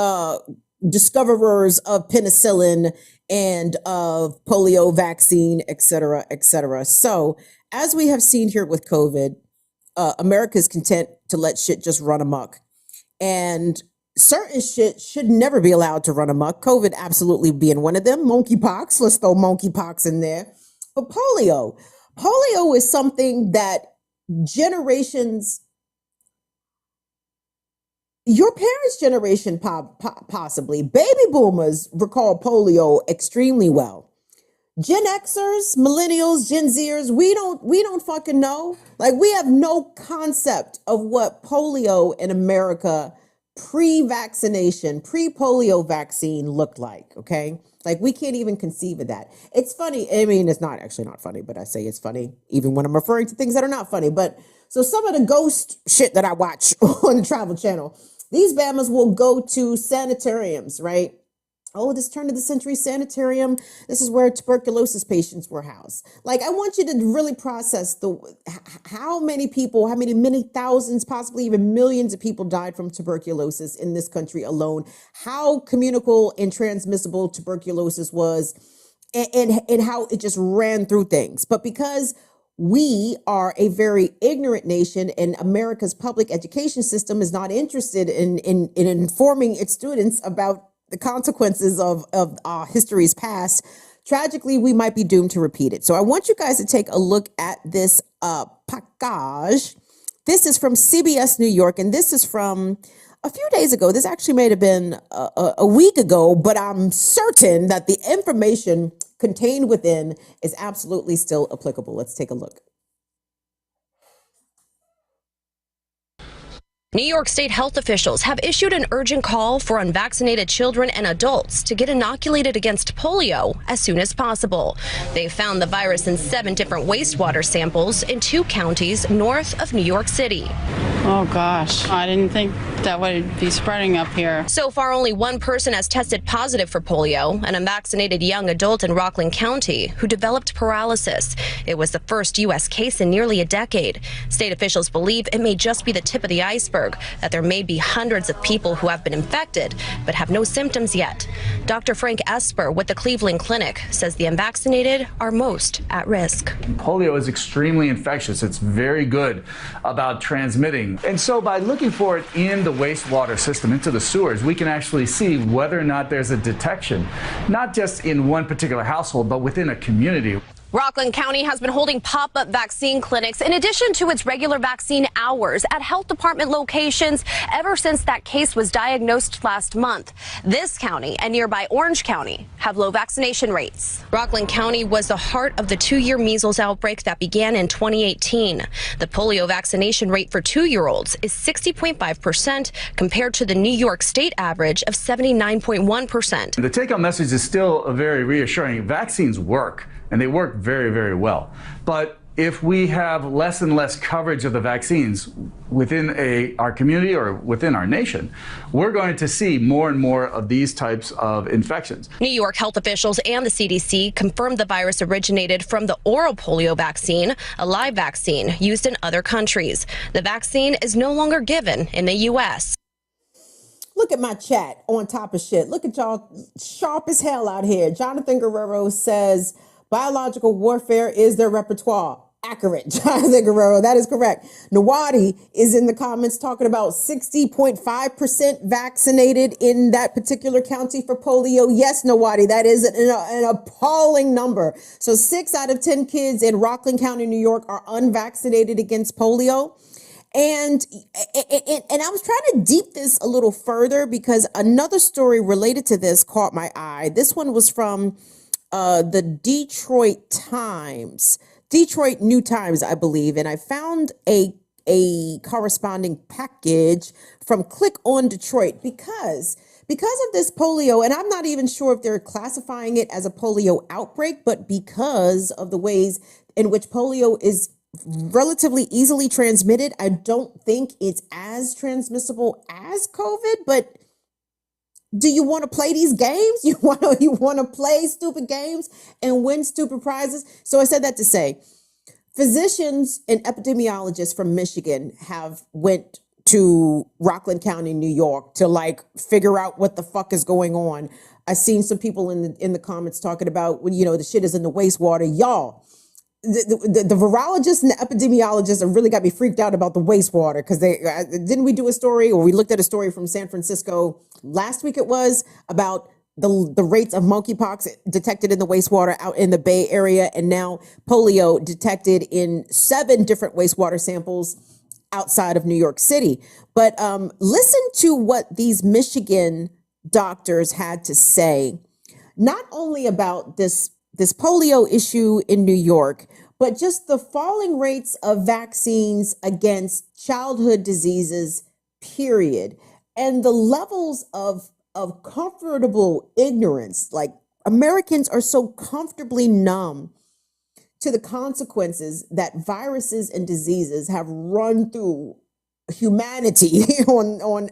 discoverers of penicillin and of polio vaccine, et cetera, et cetera. So as we have seen here with COVID, America is content to let shit just run amok. And certain shit should never be allowed to run amok. COVID absolutely being one of them. Monkeypox, let's throw monkeypox in there. But polio is something that generations, your parents' generation possibly, baby boomers recall polio extremely well. Gen Xers, millennials, Gen Zers, we don't fucking know. Like, we have no concept of what polio in America pre-vaccination, pre-polio vaccine looked like, okay? Like, we can't even conceive of that. It's funny. I mean, it's not actually not funny, but I say it's funny even when I'm referring to things that are not funny. But so some of the ghost shit that I watch on the Travel Channel, these Bamas will go to sanitariums, right? Oh, this turn of the century sanitarium. This is where tuberculosis patients were housed. Like, I want you to really process how many thousands, possibly even millions of people died from tuberculosis in this country alone, how communicable and transmissible tuberculosis was, and how it just ran through things. But because we are a very ignorant nation and America's public education system is not interested in informing its students about the consequences of history's past, tragically, we might be doomed to repeat it. So I want you guys to take a look at this package. This is from CBS New York, and this is from a few days ago. This actually may have been a week ago, but I'm certain that the information contained within is absolutely still applicable. Let's take a look. New York State health officials have issued an urgent call for unvaccinated children and adults to get inoculated against polio as soon as possible. They found the virus in 7 different wastewater samples in 2 counties north of New York City. Oh, gosh. I didn't think that would be spreading up here. So far, only one person has tested positive for polio, an unvaccinated young adult in Rockland County who developed paralysis. It was the first U.S. case in nearly a decade. State officials believe it may just be the tip of the iceberg, that there may be hundreds of people who have been infected but have no symptoms yet. Dr. Frank Esper with the Cleveland Clinic says the unvaccinated are most at risk. Polio is extremely infectious. It's very good about transmitting. And so by looking for it in the wastewater system, into the sewers, we can actually see whether or not there's a detection, not just in one particular household, but within a community. Rockland County has been holding pop-up vaccine clinics in addition to its regular vaccine hours at health department locations ever since that case was diagnosed last month. This county and nearby Orange County have low vaccination rates. Rockland County was the heart of the 2-year measles outbreak that began in 2018. The polio vaccination rate for 2-year-olds is 60.5% compared to the New York State average of 79.1%. The take-home message is still very reassuring. Vaccines work. And they work very, very well. But if we have less and less coverage of the vaccines within our community or within our nation, we're going to see more and more of these types of infections. New York health officials and the CDC confirmed the virus originated from the oral polio vaccine, a live vaccine used in other countries. The vaccine is no longer given in the U.S. Look at my chat on top of shit. Look at y'all sharp as hell out here. Jonathan Guerrero says, biological warfare is their repertoire. Accurate, Jonathan Guerrero. That is correct. Nawadi is in the comments talking about 60.5% vaccinated in that particular county for polio. Yes, Nawadi, that is an appalling number. So 6 out of 10 kids in Rockland County, New York are unvaccinated against polio. And I was trying to deep this a little further because another story related to this caught my eye. This one was from the Detroit New Times, I believe, and I found a corresponding package from Click on Detroit because of this polio, and I'm not even sure if they're classifying it as a polio outbreak, but because of the ways in which polio is relatively easily transmitted, I don't think it's as transmissible as COVID, but do you want to play these games? You want to play stupid games and win stupid prizes? So I said that to say, physicians and epidemiologists from Michigan have went to Rockland County, New York to figure out what the fuck is going on. I've seen some people in the comments talking about, the shit is in the wastewater. Y'all, the virologists and the epidemiologists have really got me freaked out about the wastewater because didn't we do a story, or we looked at a story from San Francisco last week, it was about the rates of monkeypox detected in the wastewater out in the Bay Area, and now polio detected in 7 different wastewater samples outside of New York City. But listen to what these Michigan doctors had to say, not only about this polio issue in New York, but just the falling rates of vaccines against childhood diseases, period. And the levels of comfortable ignorance, like Americans are so comfortably numb to the consequences that viruses and diseases have run through humanity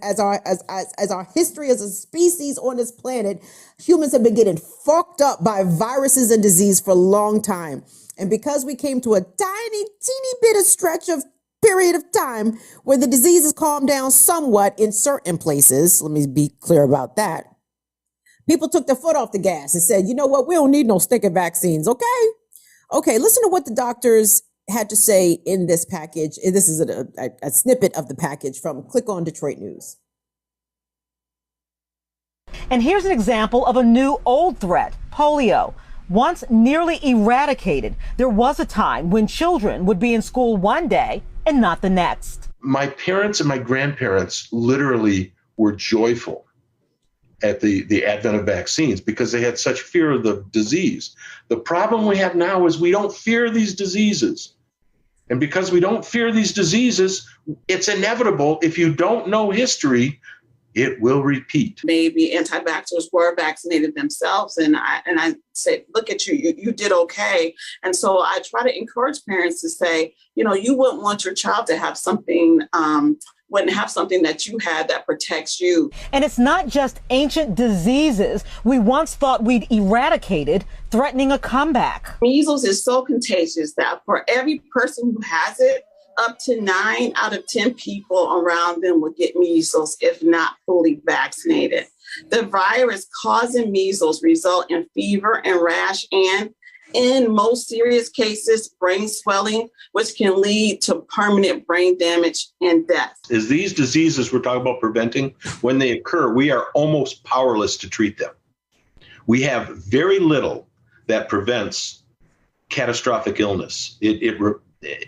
as our history as a species on this planet. Humans have been getting fucked up by viruses and disease for a long time. And because we came to a teeny bit of stretch of period of time where the disease has calmed down somewhat in certain places, let me be clear about that, people took their foot off the gas and said, you know what, we don't need no stinking vaccines, okay, listen to what the doctors had to say in this package. This is a snippet of the package from Click on Detroit News. And here's an example of a new old threat, polio. Once nearly eradicated, there was a time when children would be in school one day and not the next. My parents and my grandparents literally were joyful at the advent of vaccines because they had such fear of the disease. The problem we have now is we don't fear these diseases. And because we don't fear these diseases, it's inevitable. If you don't know history, it will repeat. Maybe anti-vaxxers were vaccinated themselves. And I said, look at you, you did okay. And so I try to encourage parents to say, you know, you wouldn't want your child to have something, wouldn't have something that you had that protects you. And it's not just ancient diseases we once thought we'd eradicated threatening a comeback. Measles is so contagious that for every person who has it, up to 9 out of 10 people around them will get measles if not fully vaccinated. The virus causing measles result in fever and rash and, in most serious cases, brain swelling, which can lead to permanent brain damage and death. As these diseases we're talking about preventing, when they occur, we are almost powerless to treat them. We have very little that prevents catastrophic illness.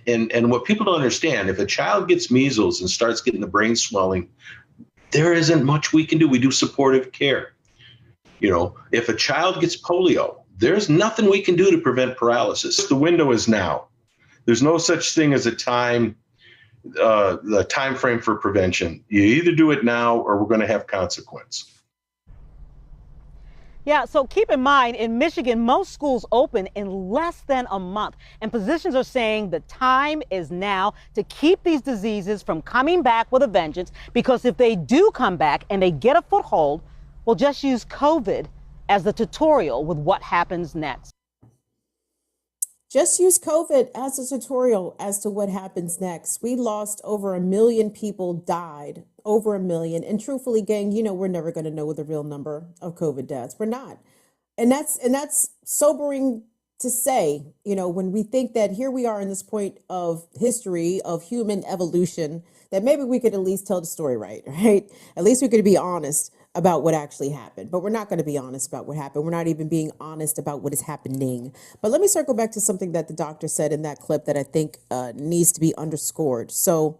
And what people don't understand, if a child gets measles and starts getting the brain swelling, there isn't much we can do. We do supportive care. You know, if a child gets polio, there's nothing we can do to prevent paralysis. The window is now. There's no such thing as the time frame for prevention. You either do it now or we're going to have consequence. Yeah, so keep in mind, in Michigan, most schools open in less than a month. And physicians are saying the time is now to keep these diseases from coming back with a vengeance, because if they do come back and they get a foothold, we'll just use COVID as the tutorial with what happens next. Just use COVID as a tutorial as to what happens next. We lost over 1 million people, died over 1 million. And truthfully, gang, you know, we're never going to know the real number of COVID deaths. We're not. And that's sobering to say, you know, when we think that here we are in this point of history of human evolution, that maybe we could at least tell the story right? At least we could be honest about what actually happened. But we're not going to be honest about what happened. We're not even being honest about what is happening. But let me circle back to something that the doctor said in that clip that I think needs to be underscored. So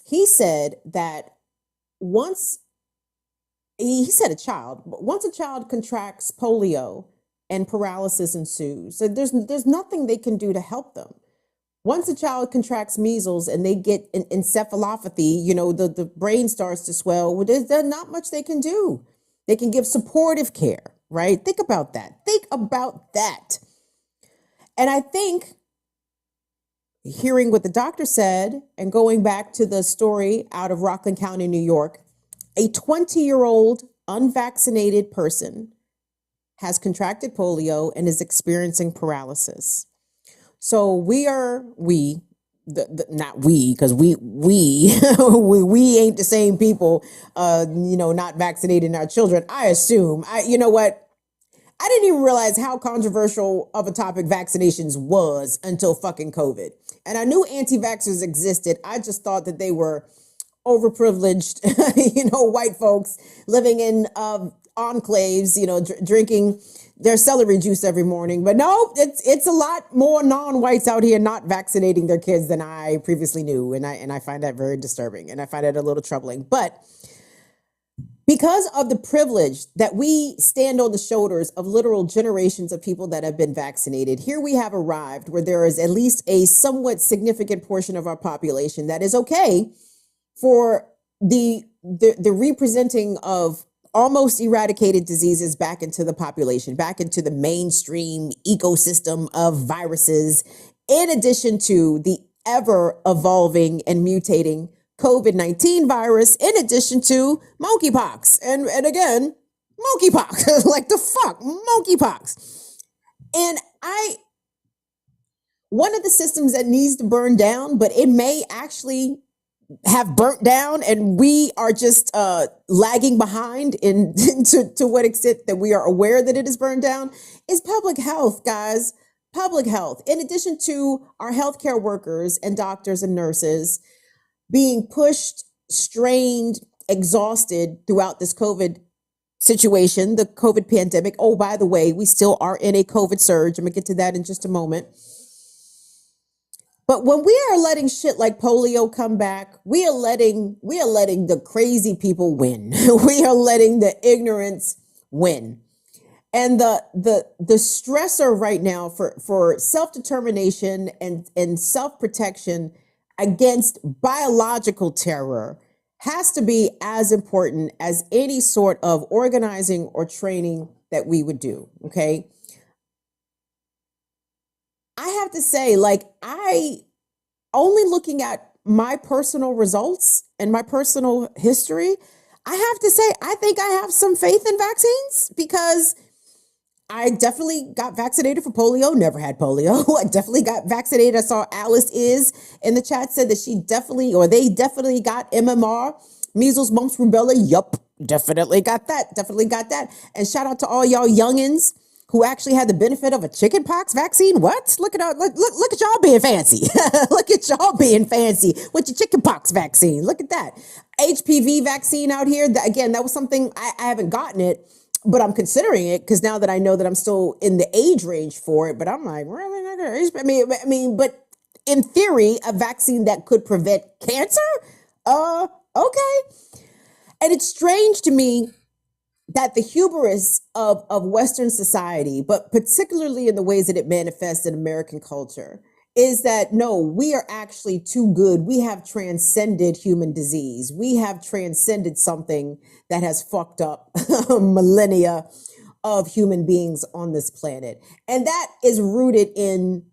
he said that once a child contracts polio and paralysis ensues, so there's nothing they can do to help them. Once a child contracts measles and they get an encephalopathy, you know, the brain starts to swell, well, there's not much they can do. They can give supportive care, right? Think about that. And I think hearing what the doctor said and going back to the story out of Rockland County, New York, a 20-year-old unvaccinated person has contracted polio and is experiencing paralysis. So not we, because we ain't the same people, not vaccinating our children. I assume, you know what? I didn't even realize how controversial of a topic vaccinations was until fucking COVID. And I knew anti-vaxxers existed. I just thought that they were overprivileged, white folks living in enclaves, drinking their celery juice every morning. But no, it's a lot more non-whites out here not vaccinating their kids than I previously knew. And I find that very disturbing and I find it a little troubling. But because of the privilege that we stand on the shoulders of literal generations of people that have been vaccinated, here we have arrived where there is at least a somewhat significant portion of our population that is okay for the representing of almost eradicated diseases back into the population, back into the mainstream ecosystem of viruses, in addition to the ever evolving and mutating COVID-19 virus, in addition to monkeypox. And again, monkeypox, like the fuck, monkeypox. And one of the systems that needs to burn down, but it may actually have burnt down and we are just lagging behind to what extent that we are aware that it is burned down, is public health, guys. Public health. In addition to our healthcare workers and doctors and nurses being pushed, strained, exhausted throughout this COVID situation, the COVID pandemic. Oh, by the way, we still are in a COVID surge. I'm gonna get to that in just a moment. But when we are letting shit like polio come back, we are letting the crazy people win. We are letting the ignorance win. And the stressor right now for self-determination and self-protection against biological terror has to be as important as any sort of organizing or training that we would do. Okay. I have to say, like, I only looking at my personal results and my personal history, I have to say, I think I have some faith in vaccines because I definitely got vaccinated for polio, never had polio. I definitely got vaccinated. I saw Alice is in the chat said that she definitely, or they definitely got MMR, measles, mumps, rubella. Yup, definitely got that. Definitely got that. And shout out to all y'all youngins who actually had the benefit of a chickenpox vaccine. What? Look at y'all being fancy. Look at y'all being fancy with your chickenpox vaccine. Look at that. HPV vaccine out here. Again, that was something I haven't gotten it, but I'm considering it because now that I know that I'm still in the age range for it, but I'm like, really? I mean, but in theory, a vaccine that could prevent cancer? Okay. And it's strange to me that the hubris of Western society, but particularly in the ways that it manifests in American culture, is that no, we are actually too good. We have transcended human disease. We have transcended something that has fucked up millennia of human beings on this planet. And that is rooted in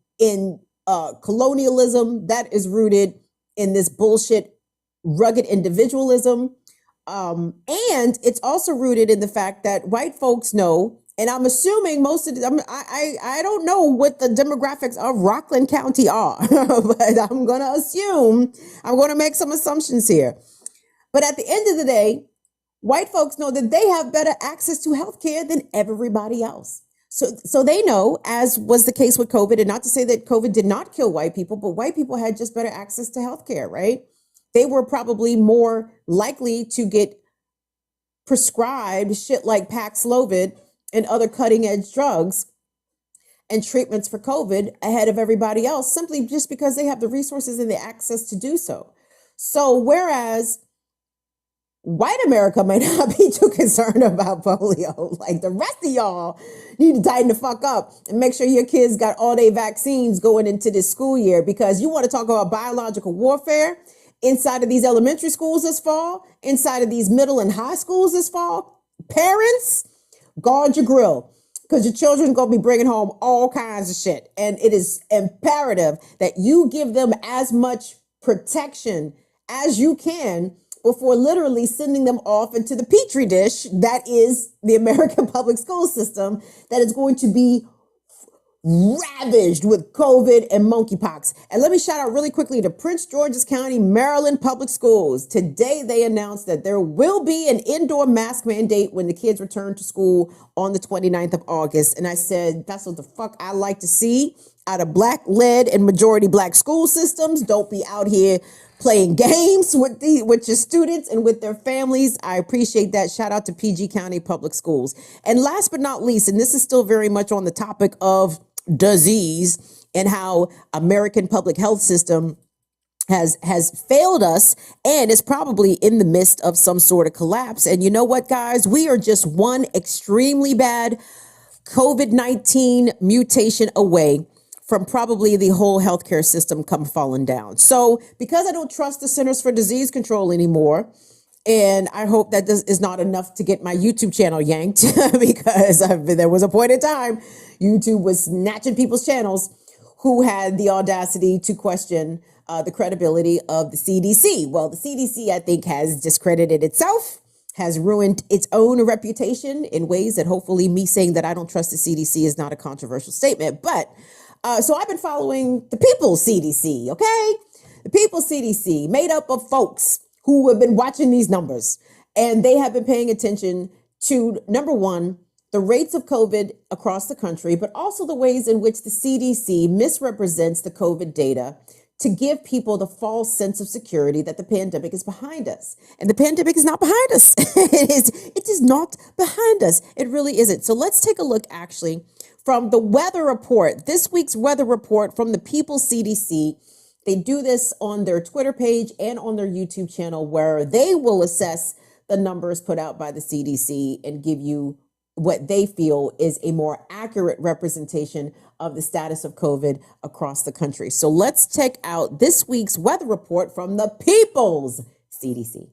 colonialism. That is rooted in this bullshit, rugged individualism. And it's also rooted in the fact that white folks know, and I'm assuming most of the, I don't know what the demographics of Rockland County are, but I'm going to assume, I'm going to make some assumptions here. But at the end of the day, white folks know that they have better access to healthcare than everybody else. So they know, as was the case with COVID, and not to say that COVID did not kill white people, but white people had just better access to healthcare, right? They were probably more likely to get prescribed shit like Paxlovid and other cutting edge drugs and treatments for COVID ahead of everybody else, simply just because they have the resources and the access to do so. So whereas white America may not be too concerned about polio, like the rest of y'all need to tighten the fuck up and make sure your kids got all their vaccines going into this school year, because you want to talk about biological warfare inside of these elementary schools this fall, inside of these middle and high schools this fall. Parents, guard your grill, because your children going to be bringing home all kinds of shit. And it is imperative that you give them as much protection as you can before literally sending them off into the petri dish that is the American public school system, that is going to be ravaged with COVID and monkeypox. And let me shout out really quickly to Prince George's County, Maryland Public Schools. Today, they announced that there will be an indoor mask mandate when the kids return to school on the 29th of August. And I said, that's what the fuck I like to see out of Black-led and majority Black school systems. Don't be out here playing games with your students and with their families. I appreciate that. Shout out to PG County Public Schools. And last but not least, and this is still very much on the topic of disease and how American public health system has failed us and is probably in the midst of some sort of collapse. And you know what, guys? We are just one extremely bad COVID-19 mutation away from probably the whole healthcare system come falling down. So because I don't trust the Centers for Disease Control anymore, and I hope that this is not enough to get my YouTube channel yanked, because there was a point in time YouTube was snatching people's channels who had the audacity to question the credibility of the CDC. Well, the CDC, I think, has discredited itself, has ruined its own reputation in ways that hopefully me saying that I don't trust the CDC is not a controversial statement. But so I've been following the People's CDC, okay? The People's CDC, made up of folks who have been watching these numbers, and they have been paying attention to, number one, the rates of COVID across the country, but also the ways in which the CDC misrepresents the COVID data to give people the false sense of security that the pandemic is behind us. And the pandemic is not behind us. It is not behind us. It really isn't. So let's take a look actually from the weather report, this week's weather report from the People's CDC. They do this on their Twitter page and on their YouTube channel, where they will assess the numbers put out by the CDC and give you what they feel is a more accurate representation of the status of COVID across the country. So let's check out this week's weather report from the People's CDC.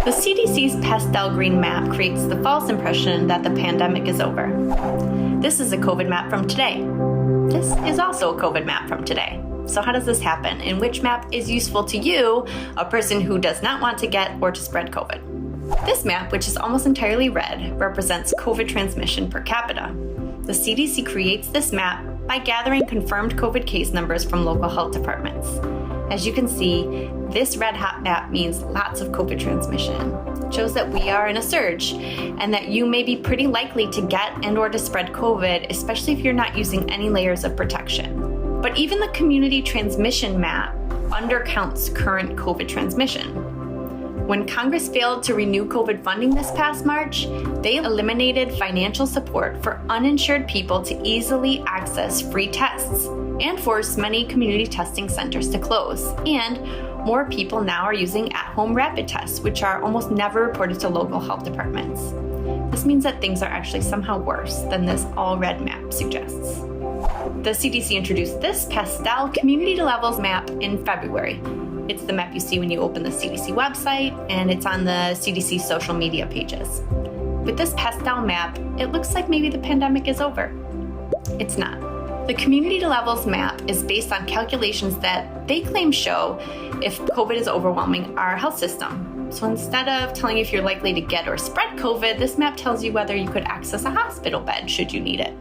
The CDC's pastel green map creates the false impression that the pandemic is over. This is a COVID map from today. This is also a COVID map from today. So how does this happen? And which map is useful to you, a person who does not want to get or to spread COVID? This map, which is almost entirely red, represents COVID transmission per capita. The CDC creates this map by gathering confirmed COVID case numbers from local health departments. As you can see, this red hot map means lots of COVID transmission. It shows that we are in a surge and that you may be pretty likely to get and or to spread COVID, especially if you're not using any layers of protection. But even the community transmission map undercounts current COVID transmission. When Congress failed to renew COVID funding this past March, they eliminated financial support for uninsured people to easily access free tests and forced many community testing centers to close. And more people now are using at-home rapid tests, which are almost never reported to local health departments. This means that things are actually somehow worse than this all-red map suggests. The CDC introduced this pastel community levels map in February. It's the map you see when you open the CDC website, and it's on the CDC social media pages. With this pastel map, it looks like maybe the pandemic is over. It's not. The community levels map is based on calculations that they claim show if COVID is overwhelming our health system. So instead of telling you if you're likely to get or spread COVID, this map tells you whether you could access a hospital bed should you need it.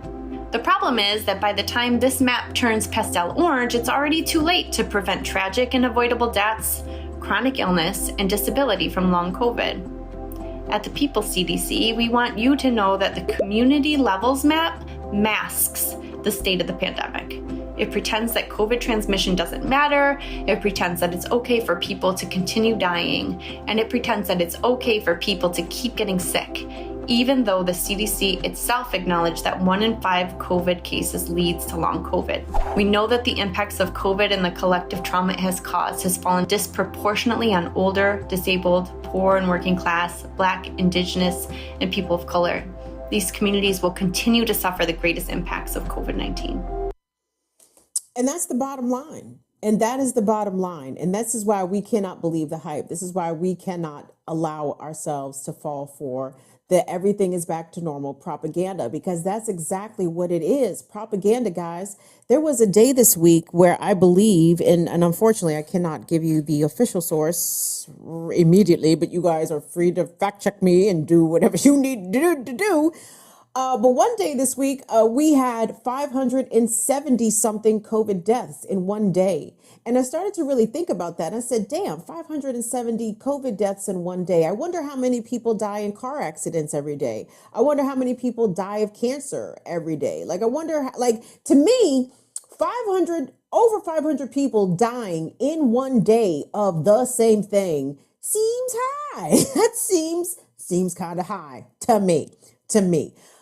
The problem is that by the time this map turns pastel orange, it's already too late to prevent tragic and avoidable deaths, chronic illness, and disability from long COVID. At the People CDC, we want you to know that the community levels map masks the state of the pandemic. It pretends that COVID transmission doesn't matter, it pretends that it's okay for people to continue dying, and it pretends that it's okay for people to keep getting sick, even though the CDC itself acknowledged that 1 in 5 COVID cases leads to long COVID. We know that the impacts of COVID and the collective trauma it has caused has fallen disproportionately on older, disabled, poor and working class, Black, Indigenous, and people of color. These communities will continue to suffer the greatest impacts of COVID-19. And that's the bottom line. And that is the bottom line. And this is why we cannot believe the hype. This is why we cannot allow ourselves to fall for the everything is back to normal propaganda, because that's exactly what it is. Propaganda, guys. There was a day this week where I believe, and unfortunately, I cannot give you the official source immediately, but you guys are free to fact check me and do whatever you need to do. But one day this week, we had 570 something COVID deaths in one day. And I started to really think about that. I said, damn, 570 COVID deaths in one day. I wonder how many people die in car accidents every day. I wonder how many people die of cancer every day. Like, I wonder, to me, over 500 people dying in one day of the same thing seems high. That seems kind of high to me.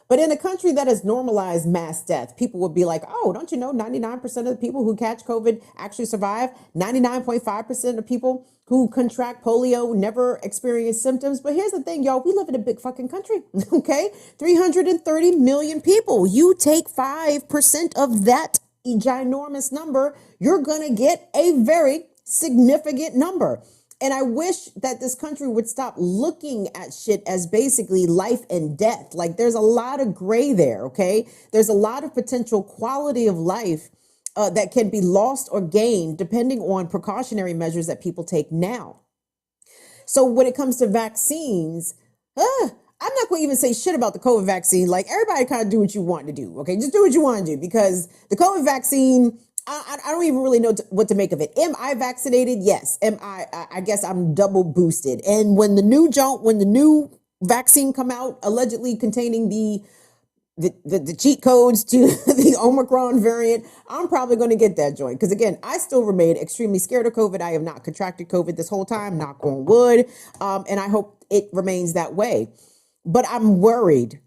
But in a country that has normalized mass death, people would be like, oh, don't you know 99% of the people who catch COVID actually survive? 99.5% of people who contract polio never experience symptoms. But here's the thing, y'all, we live in a big fucking country, okay? 330 million people. You take 5% of that ginormous number, you're going to get a very significant number. And I wish that this country would stop looking at shit as basically life and death. Like, there's a lot of gray there, okay? There's a lot of potential quality of life that can be lost or gained depending on precautionary measures that people take now. So when it comes to vaccines, I'm not going to even say shit about the COVID vaccine. Like, everybody kind of do what you want to do, okay? Just do what you want to do, because the COVID vaccine, I don't even really know what to make of it. Am I vaccinated? Yes. I guess I'm double boosted. And when the new vaccine come out, allegedly containing the cheat codes to the Omicron variant, I'm probably going to get that joint. Because again, I still remain extremely scared of COVID. I have not contracted COVID this whole time, knock on wood. And I hope it remains that way. But I'm worried.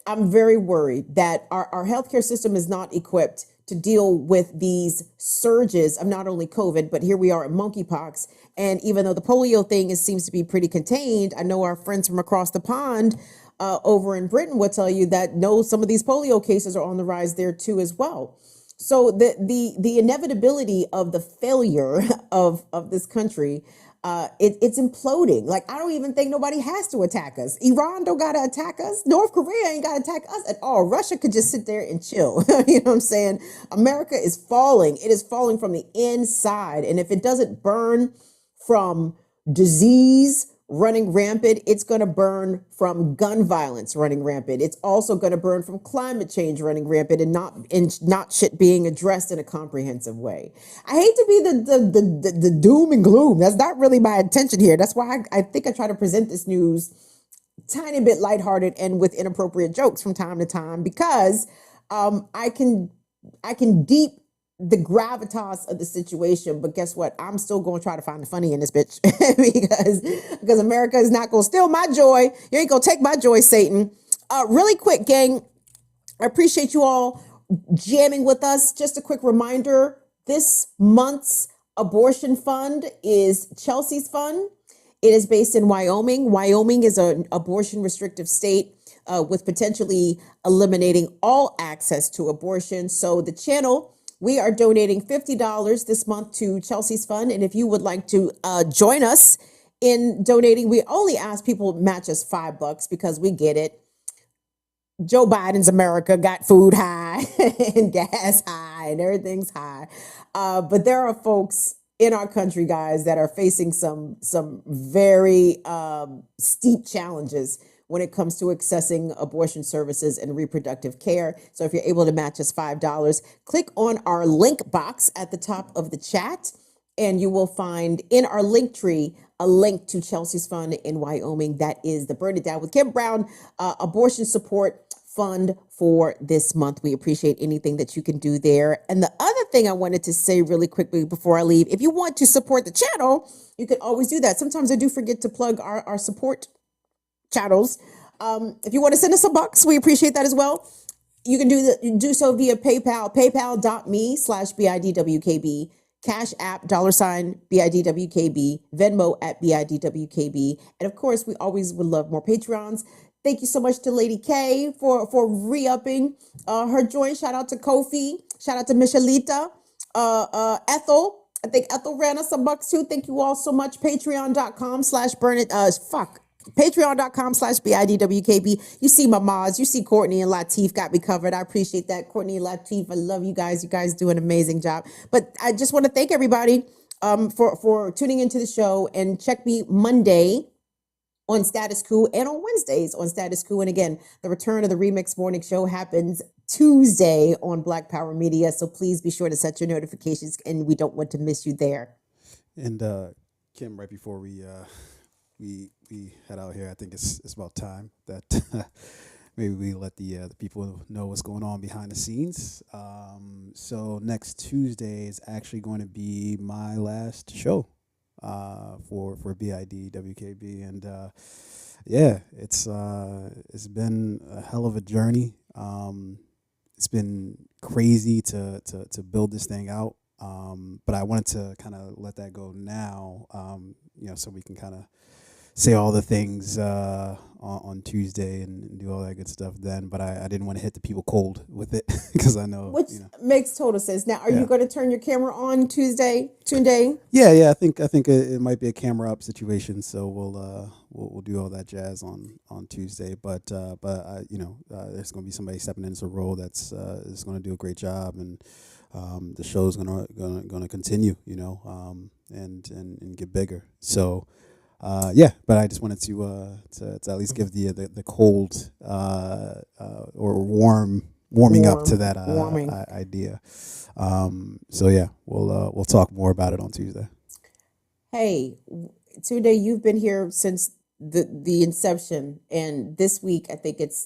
I'm very worried that our healthcare system is not equipped to deal with these surges of not only COVID, but here we are at monkeypox. And even though the polio thing seems to be pretty contained, I know our friends from across the pond over in Britain will tell you that no, some of these polio cases are on the rise there too as well. So the inevitability of the failure of this country it's imploding. Like, I don't even think nobody has to attack us. Iran don't got to attack us. North Korea ain't got to attack us at all. Russia could just sit there and chill. You know what I'm saying? America is falling. It is falling from the inside. And if it doesn't burn from disease running rampant, it's going to burn from gun violence running rampant. It's also going to burn from climate change running rampant and not shit being addressed in a comprehensive way. I hate to be the doom and gloom. That's not really my intention here. That's why I think I try to present this news tiny bit lighthearted and with inappropriate jokes from time to time, because I can deep the gravitas of the situation, but guess what? I'm still going to try to find the funny in this bitch because America is not going to steal my joy. You ain't going to take my joy, Satan. Really quick, gang, I appreciate you all jamming with us. Just a quick reminder, this month's abortion fund is Chelsea's fund. It is based in Wyoming. Wyoming is an abortion restrictive state with potentially eliminating all access to abortion. So the channel, we are donating $50 this month to Chelsea's fund. And if you would like to join us in donating, we only ask people to match us $5 because we get it. Joe Biden's America got food high and gas high and everything's high. But there are folks in our country, guys, that are facing some very steep challenges when it comes to accessing abortion services and reproductive care. So if you're able to match us $5, click on our link box at the top of the chat, and you will find in our link tree a link to Chelsea's Fund in Wyoming. That is the Burn It Down with Kim Brown abortion support fund for this month. We appreciate anything that you can do there. And the other thing I wanted to say really quickly before I leave, if you want to support the channel, you can always do that. Sometimes I do forget to plug our support channels. If you want to send us $1, we appreciate that as well. You can do so via PayPal, paypal.me/BIDWKB, Cash App, $BIDWKB, Venmo at BIDWKB. And of course, we always would love more Patreons. Thank you so much to Lady K for re-upping her join. Shout out to Kofi. Shout out to Michelita. Ethel. I think Ethel ran us $1 too. Thank you all so much. Patreon.com/BIDWKB. You see my mods. You see Courtney and Latif got me covered. I appreciate that. Courtney and Latif, I love you guys. You guys do an amazing job. But I just want to thank everybody for tuning into the show, and check me Monday on Status Quo and on Wednesdays on Status Quo. And again, the return of the Remix Morning Show happens Tuesday on Black Power Media. So please be sure to set your notifications, and we don't want to miss you there. And Kim, right before we head out here, I think it's about time that maybe we let the people know what's going on behind the scenes. So next Tuesday is actually going to be my last show for BIDWKB, and yeah, it's been a hell of a journey. It's been crazy to build this thing out, but I wanted to kind of let that go now, so we can kind of say all the things on Tuesday and do all that good stuff then. But I didn't want to hit the people cold with it because I know. Which makes total sense. Now, are you going to turn your camera on Tuesday, Tunde? Yeah. I think it might be a camera up situation. So we'll do all that jazz on Tuesday. But there's going to be somebody stepping into the role that's is going to do a great job, and the show's going to continue, and get bigger. So. But I just wanted to at least give the cold or warming up to that idea. We'll talk more about it on Tuesday. Hey, Tunde, you've been here since the inception, and this week I think it's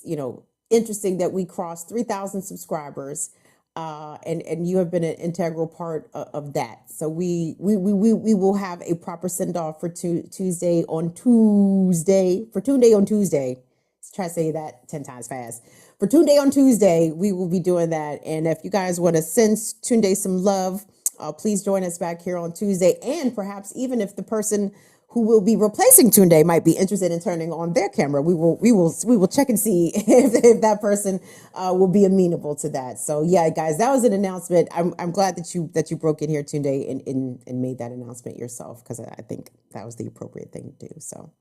interesting that we crossed 3,000 subscribers. And you have been an integral part of that. So we will have a proper send off for Tunde on Tuesday. Let's try to say that 10 times fast. For Tunde on Tuesday, we will be doing that. And if you guys want to send Tunde some love, please join us back here on Tuesday. And perhaps even if the person who will be replacing Tunde might be interested in turning on their camera. We will check and see if that person will be amenable to that. So yeah, guys, that was an announcement. I'm glad that you broke in here, Tunde, and made that announcement yourself, because I think that was the appropriate thing to do. So.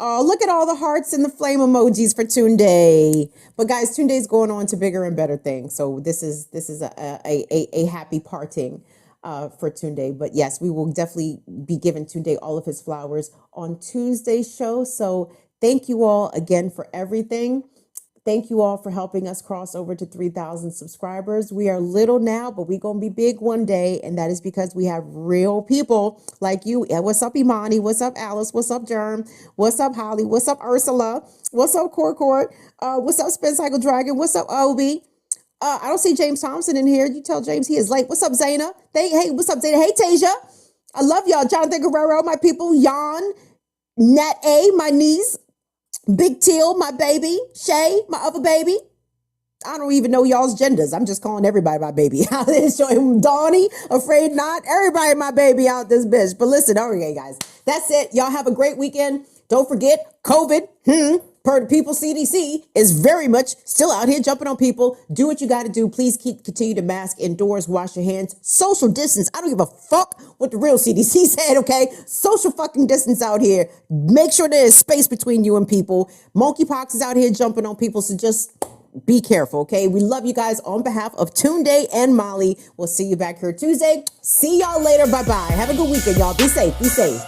Oh, look at all the hearts and the flame emojis for Tunde. But guys, Tunde's going on to bigger and better things. So this is a happy parting for Tunde. But yes, we will definitely be giving Tunde all of his flowers on Tuesday's show. So thank you all again for everything. Thank you all for helping us cross over to 3,000 subscribers. We are little now, but we're going to be big one day. And that is because we have real people like you. What's up, Imani? What's up, Alice? What's up, Germ? What's up, Holly? What's up, Ursula? What's up, Court? What's up, Spin Cycle Dragon? What's up, Obi? I don't see James Thompson in here. You tell James he is late. What's up, Zaina? Hey, what's up, Zaina? Hey, Tasia. I love y'all. Jonathan Guerrero, my people. Jan, Nat A, my niece. Big Teal, my baby. Shay, my other baby. I don't even know y'all's genders. I'm just calling everybody my baby. Showing Donnie, Afraid Not. Everybody my baby out this bitch. But listen, okay, guys. That's it. Y'all have a great weekend. Don't forget, COVID, per the people CDC, is very much still out here jumping on people. Do what you got to do. Please continue to mask indoors, wash your hands, social distance. I don't give a fuck what the real CDC said, okay? Social fucking distance out here. Make sure there is space between you and people. Monkeypox is out here jumping on people, so just be careful, okay? We love you guys on behalf of Tunde and Molly. We'll see you back here Tuesday. See y'all later. Bye-bye. Have a good weekend, y'all. Be safe. Be safe.